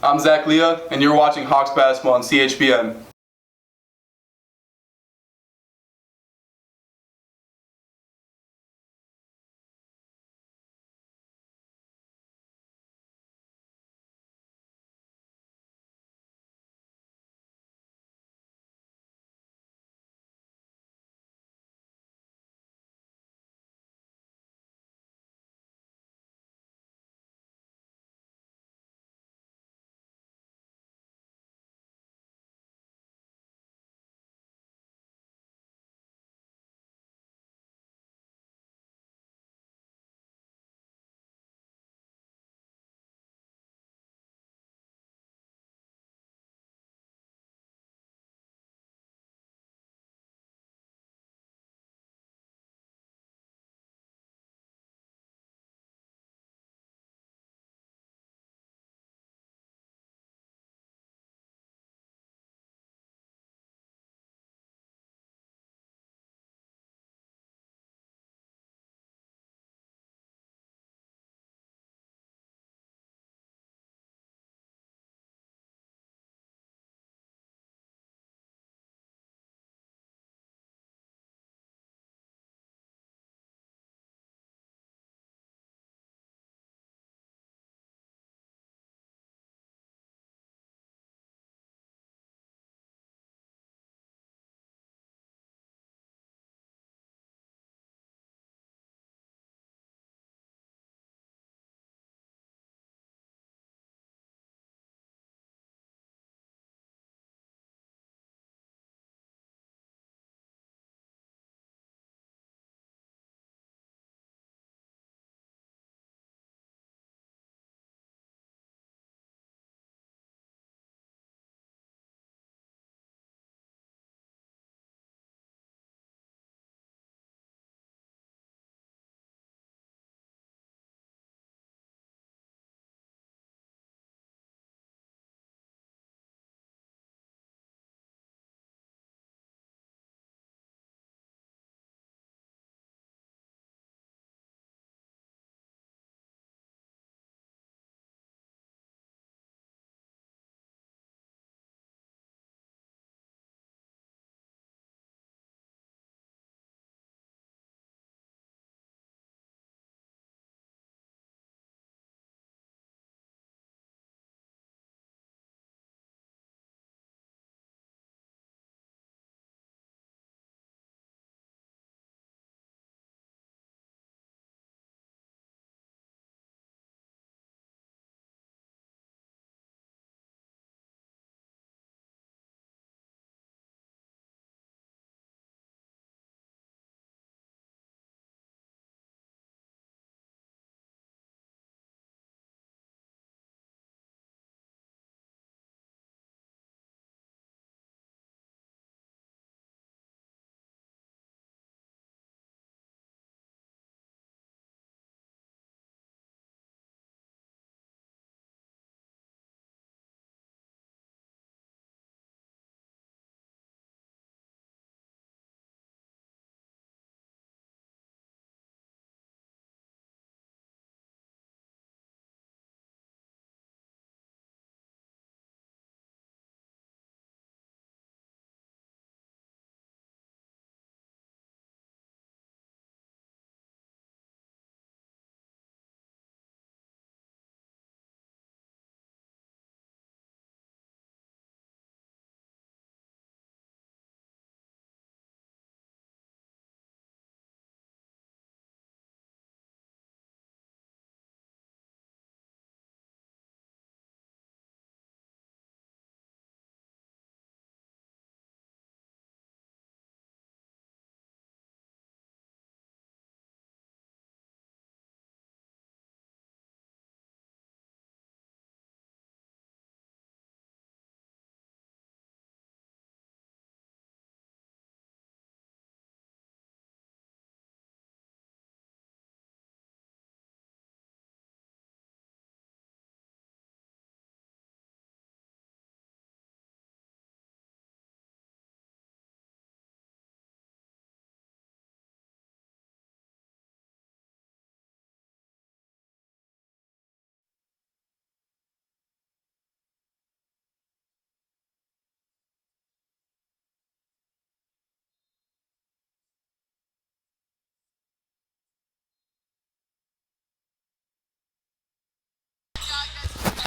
I'm Zach Leah, and you're watching Hawks Basketball on CHBN.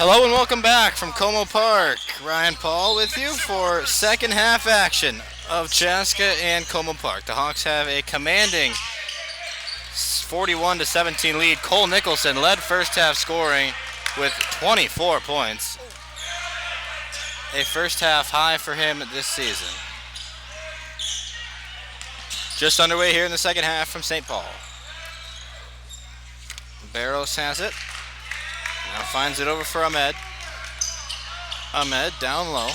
Hello and welcome back from Como Park. Ryan Paul with you for second half action of Chaska and Como Park. The Hawks have a commanding 41-17 lead. Cole Nicholson led first half scoring with 24 points. A first half high for him this season. Just underway here in the second half from St. Paul. Barros has it. Now finds it over for Ahmed. Ahmed down low.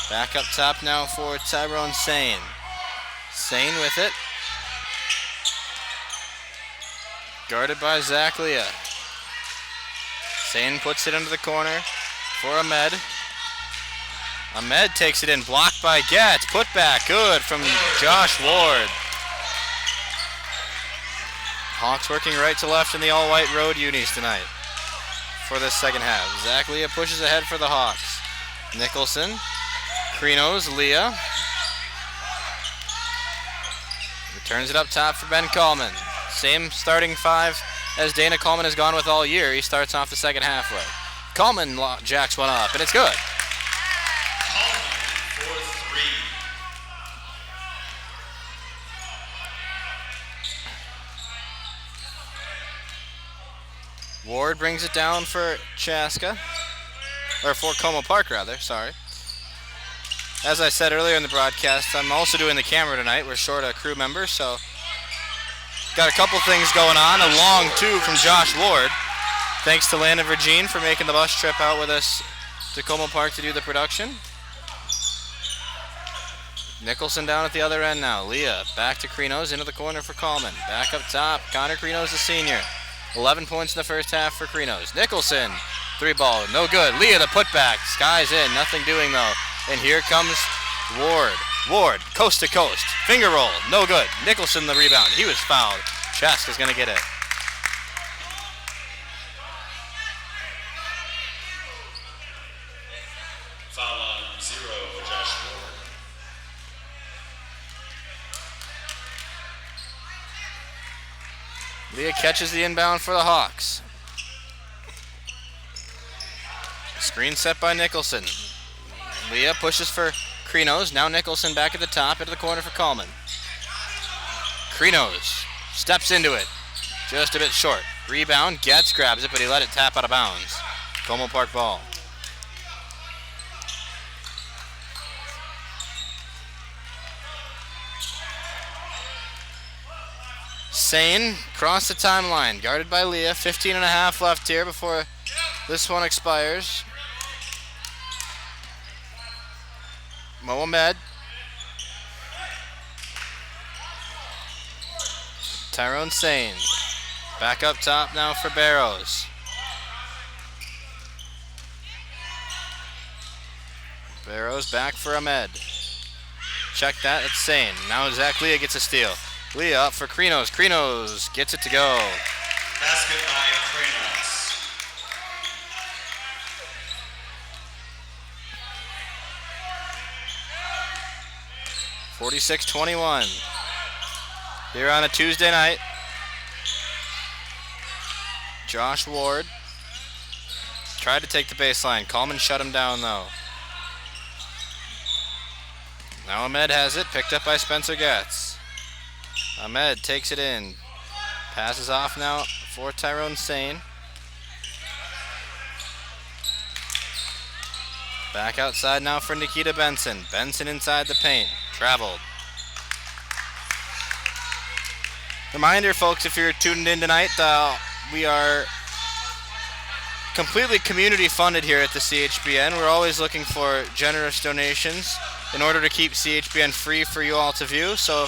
Back up top now for Tyrone Sane. Sane with it. Guarded by Zach Leah. Sane puts it into the corner for Ahmed. Ahmed takes it in, blocked by Getz. Put back, good from Josh Ward. Hawks working right to left in the all-white road unis tonight for this second half. Zach Leah pushes ahead for the Hawks. Nicholson, Krinos, Leah. Returns it up top for Ben Coleman. Same starting five as Dana Coleman has gone with all year. He starts off the second half with. Coleman jacks one up, and it's good. Coleman for 3. Ward brings it down for Chaska, or for Como Park rather, sorry. As I said earlier in the broadcast, I'm also doing the camera tonight. We're short a crew member, so got a couple things going on. A long two from Josh Ward. Thanks to Landon Virgin for making the bus trip out with us to Como Park to do the production. Nicholson down at the other end now. Leah back to Krinos, into the corner for Coleman. Back up top, Connor Krinos, the senior. 11 points in the first half for Krinos. Nicholson, 3-ball, no good. Leah, the putback, skies in, nothing doing though. And here comes Ward. Ward, coast to coast, finger roll, no good. Nicholson, the rebound, he was fouled. Chaska's gonna get it. Foul on 0, Josh Ward. Leah catches the inbound for the Hawks. Screen set by Nicholson. Leah pushes for Krinos. Now Nicholson back at the top, into the corner for Coleman. Krinos steps into it. Just a bit short. Rebound, Getz grabs it, but he let it tap out of bounds. Como Park ball. Sane across the timeline, guarded by Leah. 15 and a half left here before this one expires. Mohamed. Tyrone Sane. Back up top now for Barros. Barros back for Ahmed. Check that, it's Sane. Now Zach Leah gets a steal. Leah up for Krinos. Krinos gets it to go. Basket by Krinos. (46-21). Here on a Tuesday night. Josh Ward tried to take the baseline. Coleman shut him down though. Now Ahmed has it, picked up by Spencer Getz. Ahmed takes it in. Passes off now for Tyrone Sane. Back outside now for Nikita Benson. Benson inside the paint. Traveled. Reminder, folks, if you're tuned in tonight, we are completely community funded here at the CHBN. We're always looking for generous donations in order to keep CHBN free for you all to view. So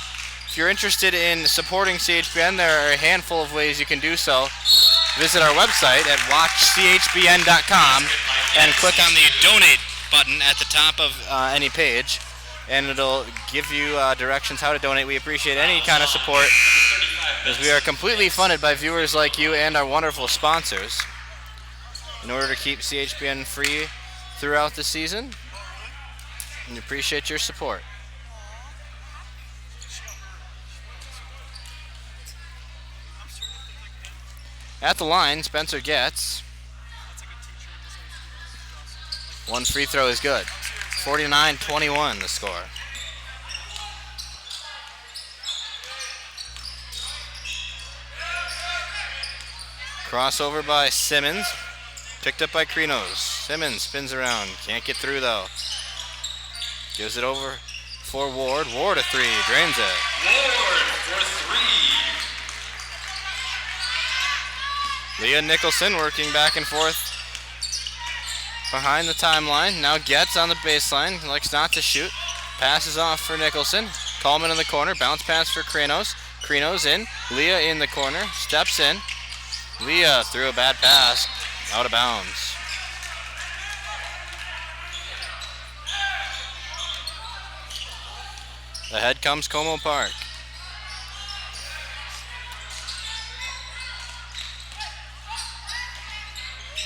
if you're interested in supporting CHBN, there are a handful of ways you can do so. Visit our website at watchchbn.com and click on the donate button at the top of any page, and it'll give you directions how to donate. We appreciate any kind of support, as we are completely funded by viewers like you and our wonderful sponsors in order to keep CHBN free throughout the season. We appreciate your support. At the line, Spencer Getz. One free throw is good. 49-21 the score. Crossover by Simmons. Picked up by Krinos. Simmons spins around. Can't get through though. Gives it over for Ward. Ward a three. Drains it. Ward for three. Leah Nicholson working back and forth behind the timeline. Now gets on the baseline. Likes not to shoot. Passes off for Nicholson. Coleman in the corner. Bounce pass for Krinos. Krinos in. Leah in the corner. Steps in. Leah threw a bad pass. Out of bounds. Ahead comes Como Park.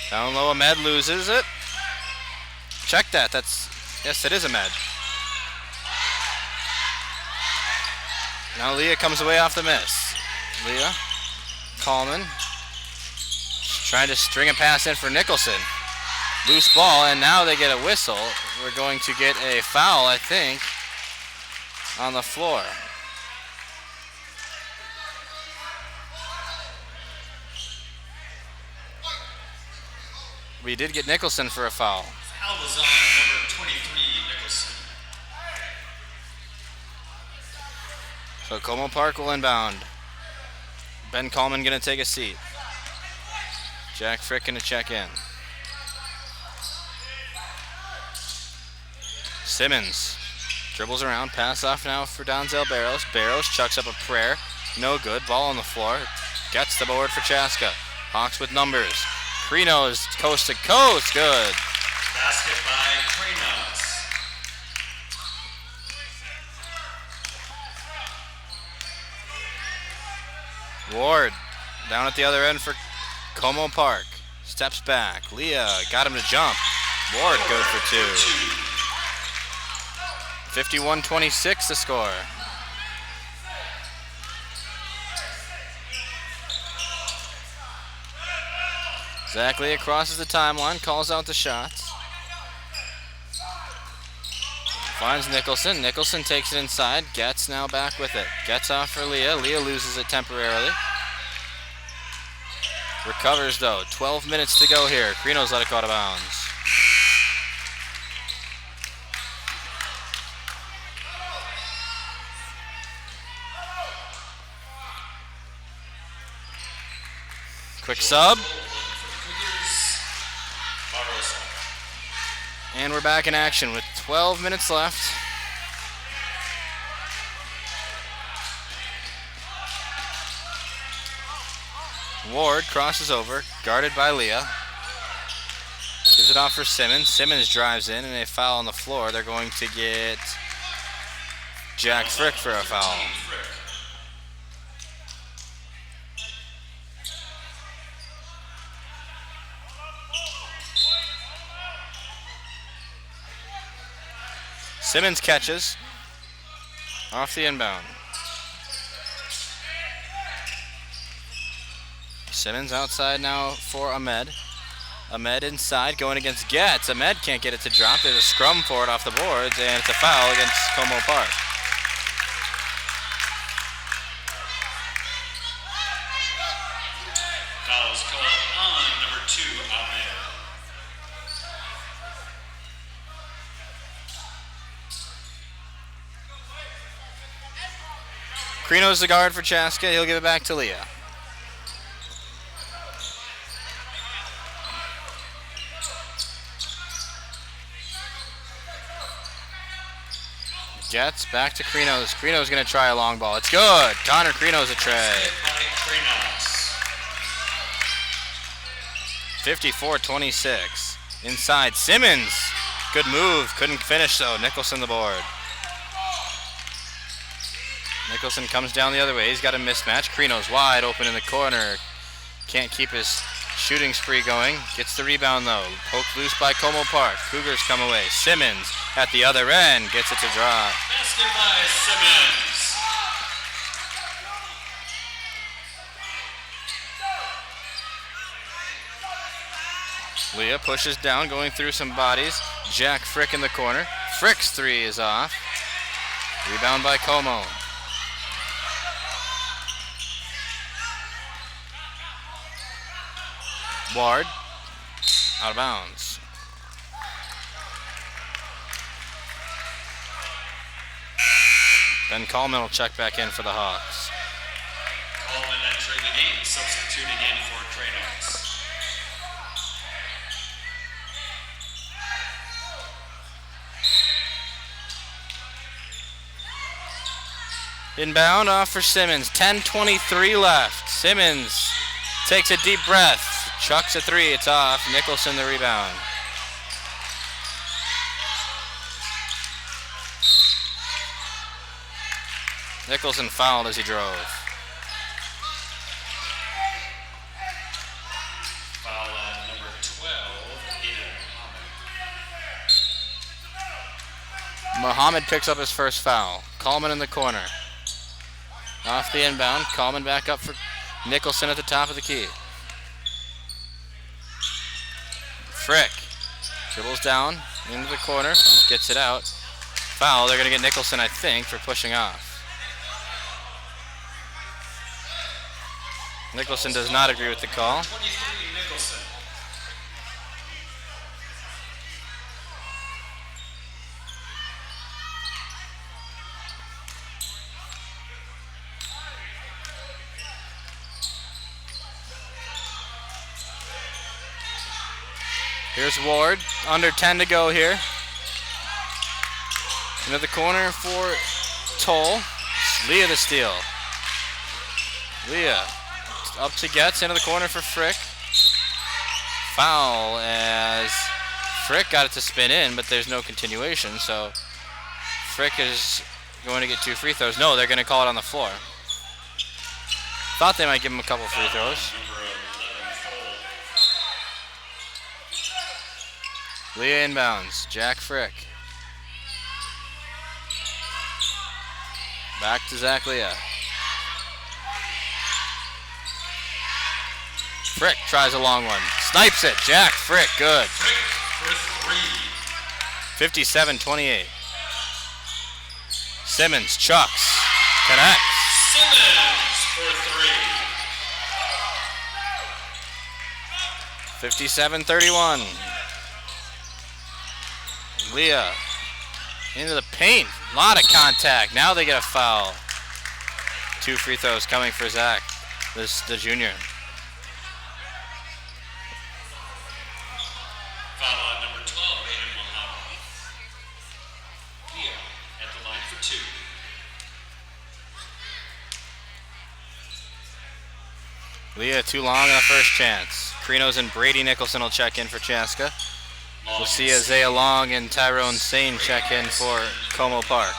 Down low, Ahmed loses it. Check that. Yes, it is Ahmed. Now Leah comes away off the miss. Leah, Coleman, trying to string a pass in for Nicholson. Loose ball, and now they get a whistle. We're going to get a foul, I think, on the floor. We did get Nicholson for a foul. Foul was on number 23, Nicholson. So Como Park will inbound. Ben Coleman going to take a seat. Jack Frick going to check in. Simmons dribbles around, pass off now for Donzel Barrows. Barrows chucks up a prayer. No good. Ball on the floor. Gets the board for Chaska. Hawks with numbers. Krinos coast to coast. Good. Basket by Krinos. Ward down at the other end for Como Park. Steps back. Leah got him to jump. Ward good for two. 51-26 the score. Zach Leah crosses the timeline, calls out the shots. Finds Nicholson. Nicholson takes it inside. Gets now back with it. Gets off for Leah. Leah loses it temporarily. Recovers though. 12 minutes to go here. Krinos let it go out of bounds. Quick sub. And we're back in action with 12 minutes left. Ward crosses over, guarded by Leah. Gives it off for Simmons. Simmons drives in, and a foul on the floor. They're going to get Jack Frick for a foul. Simmons catches off the inbound. Simmons outside now for Ahmed. Ahmed inside going against Getz. Ahmed can't get it to drop. There's a scrum for it off the boards, and it's a foul against Como Park. Foul is called on number 2, Ahmed. Krinos the guard for Chaska. He'll give it back to Leah. Gets back to Krinos. Krinos going to try a long ball. It's good. Connor Krinos a tray. 54-26. Inside Simmons. Good move. Couldn't finish though. Nicholson the board. Nicholson comes down the other way. He's got a mismatch. Krinos wide open in the corner. Can't keep his shooting spree going. Gets the rebound though. Poked loose by Como Park. Cougars come away. Simmons at the other end gets it to drop. Basket by Simmons. Leah pushes down, going through some bodies. Jack Frick in the corner. Frick's three is off. Rebound by Como. Ward. Out of bounds. Ben Coleman will check back in for the Hawks. Coleman entering the game, substituting in for Kratos. Inbound off for Simmons. 10:23 left. Simmons takes a deep breath. Chucks a three. It's off. Nicholson the rebound. Nicholson fouled as he drove. Foul on number 12, Aiden Muhammad. Muhammad picks up his first foul. Coleman in the corner. Off the inbound. Coleman back up for Nicholson at the top of the key. Frick dribbles down into the corner. Gets it out. Foul. They're going to get Nicholson, I think, for pushing off. Nicholson does not agree with the call. 23, Nicholson. Here's Ward. Under 10 to go here. Into the corner for Toll. Leah the steal. Leah up to Getz, into the corner for Frick. Foul as Frick got it to spin in, but there's no continuation, so Frick is going to get 2 free throws. No, they're going to call it on the floor. Thought they might give him a couple free throws. Leah inbounds. Jack Frick. Back to Zach Leah. Frick tries a long one. Snipes it. Jack Frick, good. Frick for 3. 57-28. Simmons chucks. Connects. Simmons for 3. 57-31. Leah into the paint. A lot of contact. Now they get a foul. 2 free throws coming for Zach, the junior. Foul on number 12, Aiden Muhammad. Leah at the line for 2. Leah too long on the first chance. Krinos and Brady Nicholson will check in for Chaska. We'll see Isaiah Long and Tyrone Sane check in for Como Park.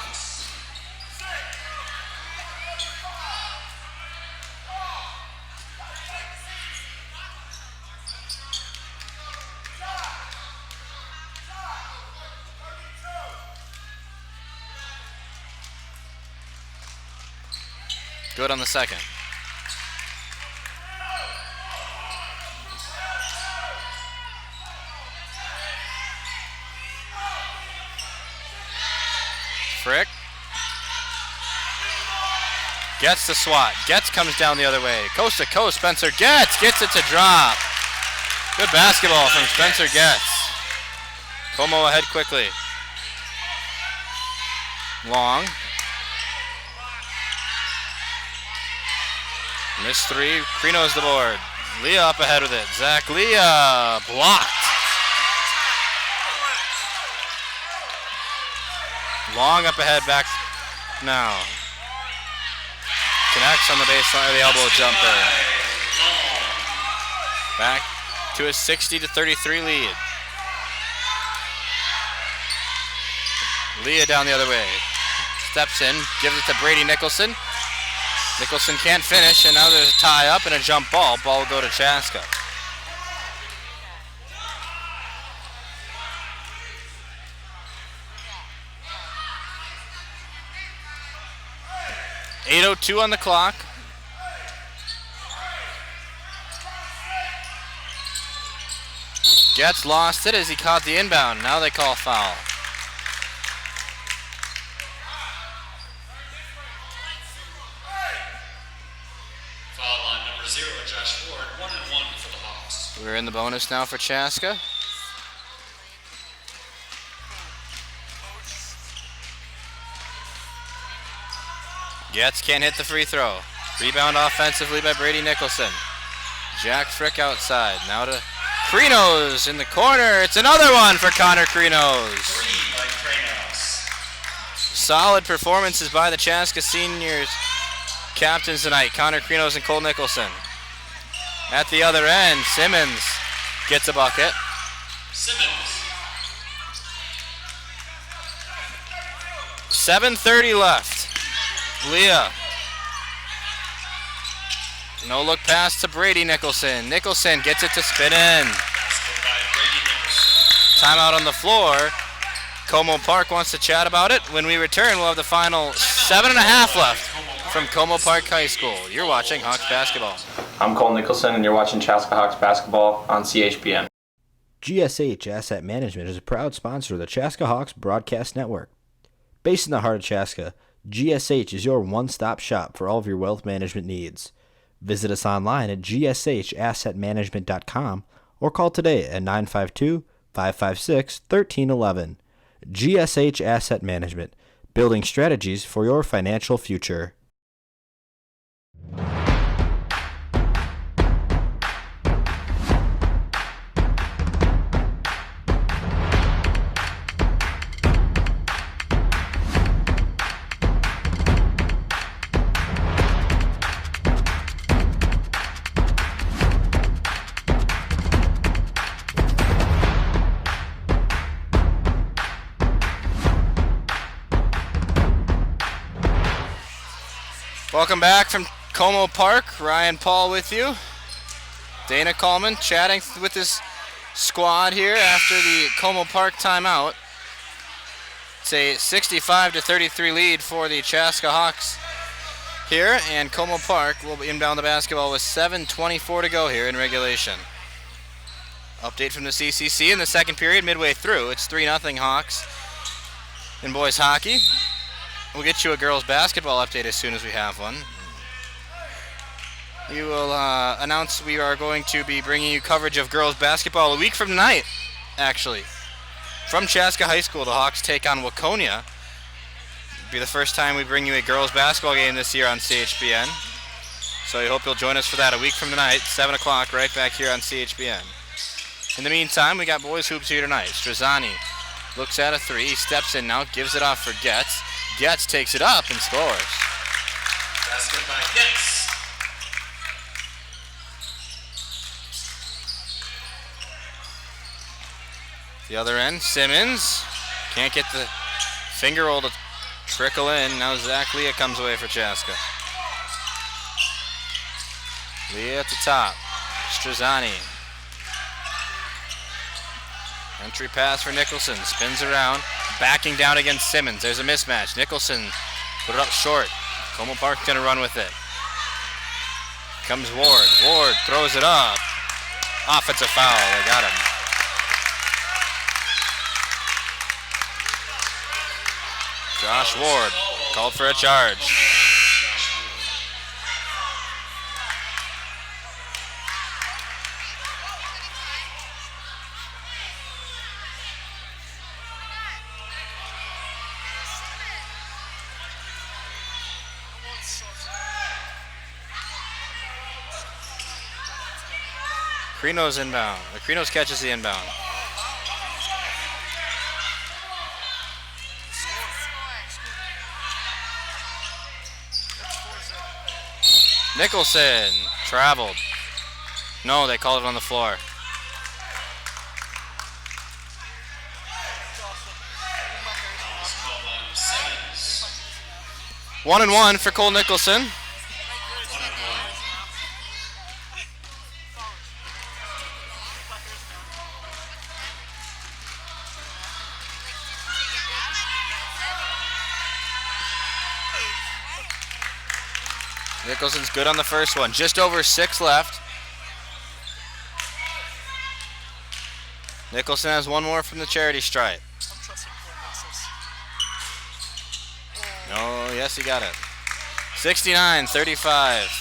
Good on the second. Frick. Gets the swat. Getz comes down the other way. Coast to coast, Spencer Getz gets it to drop. Good basketball from Spencer Getz. Como ahead quickly. Long. Missed 3. Krinos the board. Leah up ahead with it. Zach Leah blocked. Long up ahead, back now. Connects on the baseline of the elbow jumper. Back to a 60-33 lead. Leah down the other way. Steps in, gives it to Brady Nicholson. Nicholson can't finish, and now there's a tie up and a jump ball. Ball will go to Chaska. .802 on the clock. Jets lost it as he caught the inbound. Now they call foul. Foul line number 0, Josh Ward, 1-1 for the Hawks. We're in the bonus now for Chaska. Jets can't hit the free throw. Rebound offensively by Brady Nicholson. Jack Frick outside. Now to Krinos in the corner. It's another one for Connor Krinos. 3 by Krinos. Solid performances by the Chaska seniors captains tonight. Connor Krinos and Cole Nicholson. At the other end, Simmons gets a bucket. Simmons. 7:30 left. Leah. No look pass to Brady Nicholson. Nicholson gets it to spin in. Basket by Brady Nicholson. Timeout on the floor. Como Park wants to chat about it. When we return, we'll have the final 7.5 left from Como Park High School. You're watching Hawks basketball. I'm Cole Nicholson, and you're watching Chaska Hawks basketball on CHBN. GSH Asset Management is a proud sponsor of the Chaska Hawks Broadcast Network. Based in the heart of Chaska, GSH is your one-stop shop for all of your wealth management needs. Visit us online at gshassetmanagement.com or call today at 952-556-1311. GSH Asset Management, building strategies for your financial future. Welcome back from Como Park. Ryan Paul with you. Dana Coleman chatting with his squad here after the Como Park timeout. It's a 65-33 lead for the Chaska Hawks here, and Como Park will inbound the basketball with 7:24 to go here in regulation. Update from the CCC in the second period, midway through. It's 3-0 Hawks in boys hockey. We'll get you a girls basketball update as soon as we have one. We will announce we are going to be bringing you coverage of girls basketball a week from tonight, actually. From Chaska High School, the Hawks take on Waconia. It'll be the first time we bring you a girls basketball game this year on CHBN. So I hope you'll join us for that a week from tonight, 7 o'clock, right back here on CHBN. In the meantime, we got boys hoops here tonight. Strazzani looks at a three, steps in now, gives it off for Getz. Getz takes it up and scores. Basket by Getz. The other end, Simmons. Can't get the finger roll to trickle in. Now Zach Leah comes away for Chaska. Leah at the top. Strazzani. Entry pass for Nicholson. Spins around. Backing down against Simmons. There's a mismatch. Nicholson put it up short. Como Park's going to run with it. Comes Ward. Ward throws it up. Offensive foul. They got him. Josh Ward called for a charge. Krinos inbound. Krinos catches the inbound. Nicholson traveled. No, they called it on the floor. One and one for Cole Nicholson. Nicholson's good on the first one. Just over 6 left. Nicholson has one more from the charity stripe. I'm trusting Cole Nixon. No, yes, he got it. 69-35.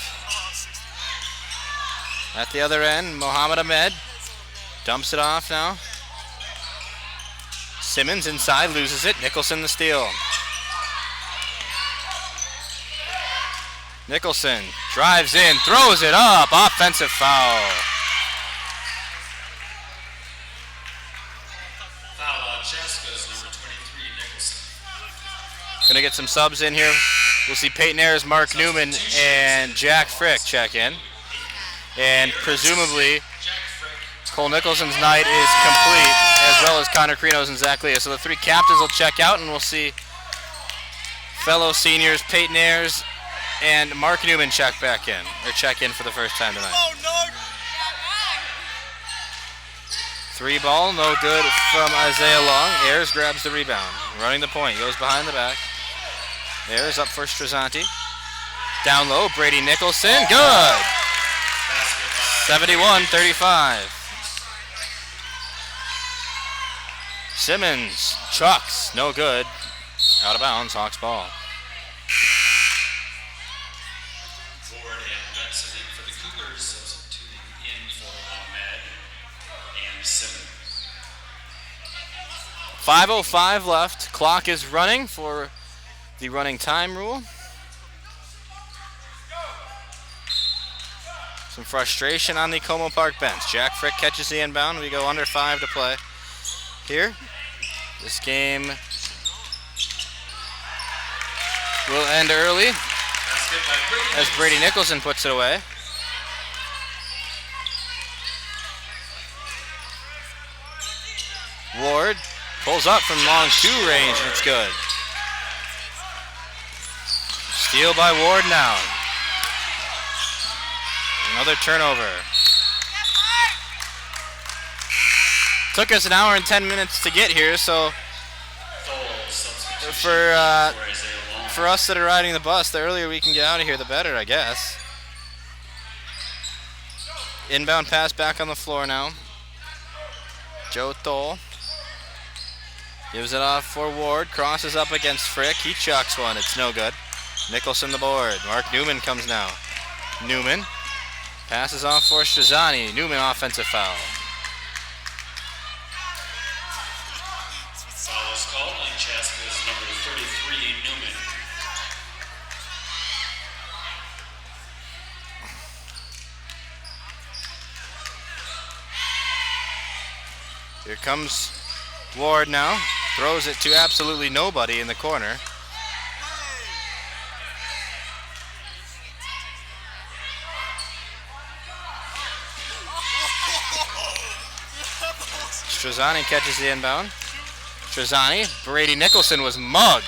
At the other end, Mohammed Ahmed dumps it off now. Simmons inside, loses it. Nicholson the steal. Nicholson drives in, throws it up. Offensive foul. Foul on Chaska's number 23, Nicholson. Gonna get some subs in here. We'll see Peyton Ayers, Mark Newman, and Jack Frick check in. And presumably, Cole Nicholson's night is complete, as well as Connor Creno's and Zach Leah. So the three captains will check out, and we'll see fellow seniors Peyton Ayers and Mark Newman check in for the first time tonight. Oh, no. 3 ball, no good from Isaiah Long. Ayers grabs the rebound. Running the point, goes behind the back. Ayers up for Strazzanti. Down low, Brady Nicholson, good! 71-35. Simmons, chucks, no good. Out of bounds, Hawks ball. Ford and Benson in for the Cougars, substituting in for Ahmed and Simmons. 5:05 left. Clock is running for the running time rule. Some frustration on the Como Park bench. Jack Frick catches the inbound. We go under 5 to play here. This game will end early as Brady Nicholson puts it away. Ward pulls up from long 2 range, and it's good. Steal by Ward now. Another turnover. Took us an hour and 10 minutes to get here, so for us that are riding the bus, the earlier we can get out of here, the better, I guess. Inbound pass back on the floor now. Joe Thole gives it off for Ward, crosses up against Frick. He chucks one, it's no good. Nicholson the board. Mark Newman comes now. Newman passes off for Strazzani. Newman offensive foul. Foul is called on Chaska's number 33, Newman. Here comes Ward now. Throws it to absolutely nobody in the corner. Strazzani catches the inbound. Strazzani, Brady Nicholson was mugged.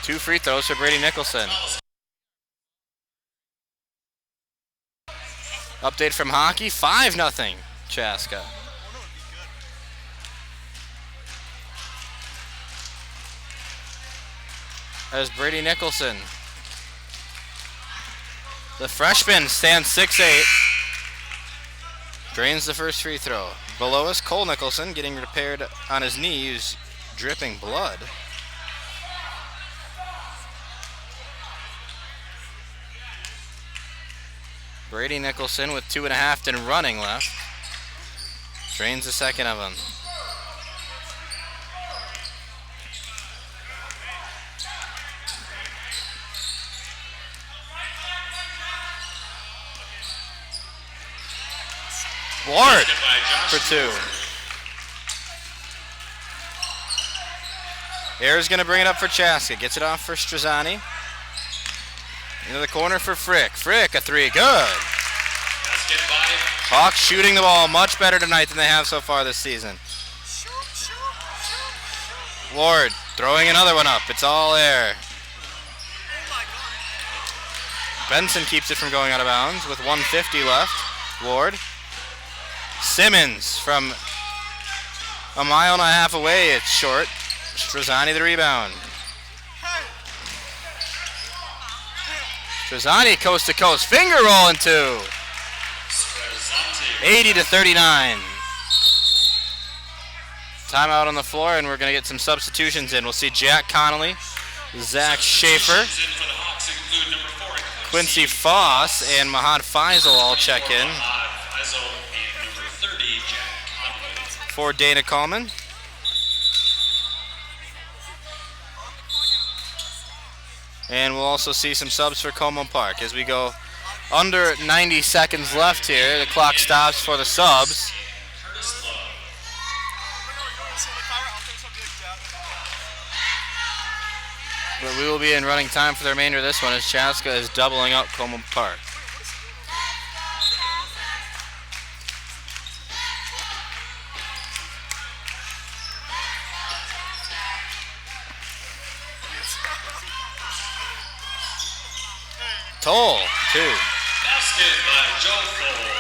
Two free throws for Brady Nicholson. Update from hockey, 5-0 Chaska. There's Brady Nicholson. The freshman stands 6'8". Drains the first free throw. Below us, Cole Nicholson getting repaired on his knees, dripping blood. Brady Nicholson with 2.5 and running left. Drains the second of them. Ward for 2. Ayers going to bring it up for Chaska. Gets it off for Strazzani. Into the corner for Frick. Frick, a 3. Good. Hawks shooting the ball much better tonight than they have so far this season. Ward throwing another one up. It's all air. Benson keeps it from going out of bounds with 1:50 left. Ward. Simmons from a mile and a half away. It's short. Strazzani the rebound. Trezani coast to coast. Finger roll in 2. 80-39. Timeout on the floor, and we're going to get some substitutions in. We'll see Jack Connolly, Zach Schaefer, Quincy Foss, and Mahad Faisal all check in for Dana Coleman. And we'll also see some subs for Como Park as we go under 90 seconds left here. The clock stops for the subs. But we will be in running time for the remainder of this one as Chaska is doubling up Como Park. Toll, 2. Basket by Joe Cole.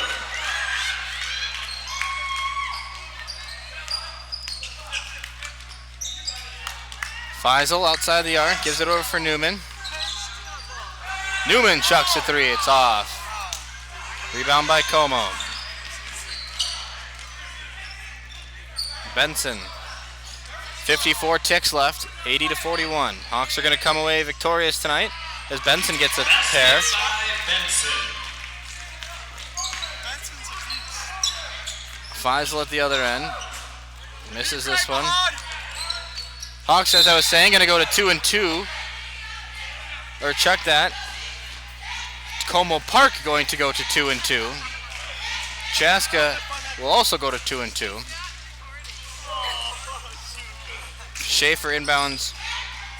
Faisal outside the arc, gives it over for Newman. Newman chucks a 3, it's off. Rebound by Como. Benson. 54 ticks left, 80-41. Hawks are going to come away victorious tonight as Benson gets a pair. Faisal at the other end. Misses this one. Hawks, as I was saying, going to go to 2 and 2. Or check that. Como Park going to go to 2 and 2. Chaska will also go to 2 and 2. Schaefer inbounds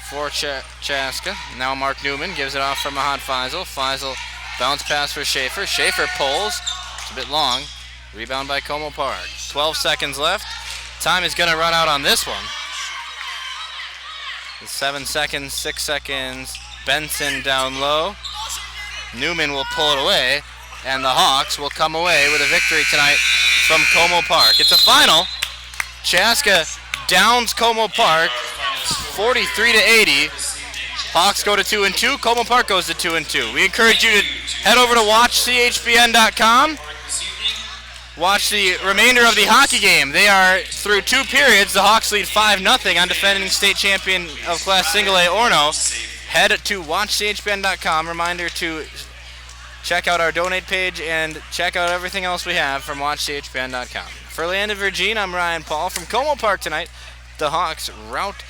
for Chaska. Now Mark Newman gives it off for Mahad Faisal. Faisal bounce pass for Schaefer. Schaefer pulls. It's a bit long. Rebound by Como Park. 12 seconds left. Time is going to run out on this one. 7 seconds, 6 seconds. Benson down low. Newman will pull it away, and the Hawks will come away with a victory tonight from Como Park. It's a final. Chaska downs Como Park 43-80. Hawks go to 2 and 2. Como Park goes to 2 and 2. We encourage you to head over to watchchbn.com. Watch the remainder of the hockey game. They are through 2 periods. The Hawks lead 5-0 on defending state champion of Class Single A Orono. Head to watchchbn.com. Reminder to check out our donate page and check out everything else we have from watchchbn.com. For Land of Virgin, I'm Ryan Paul from Como Park tonight. The Hawks rout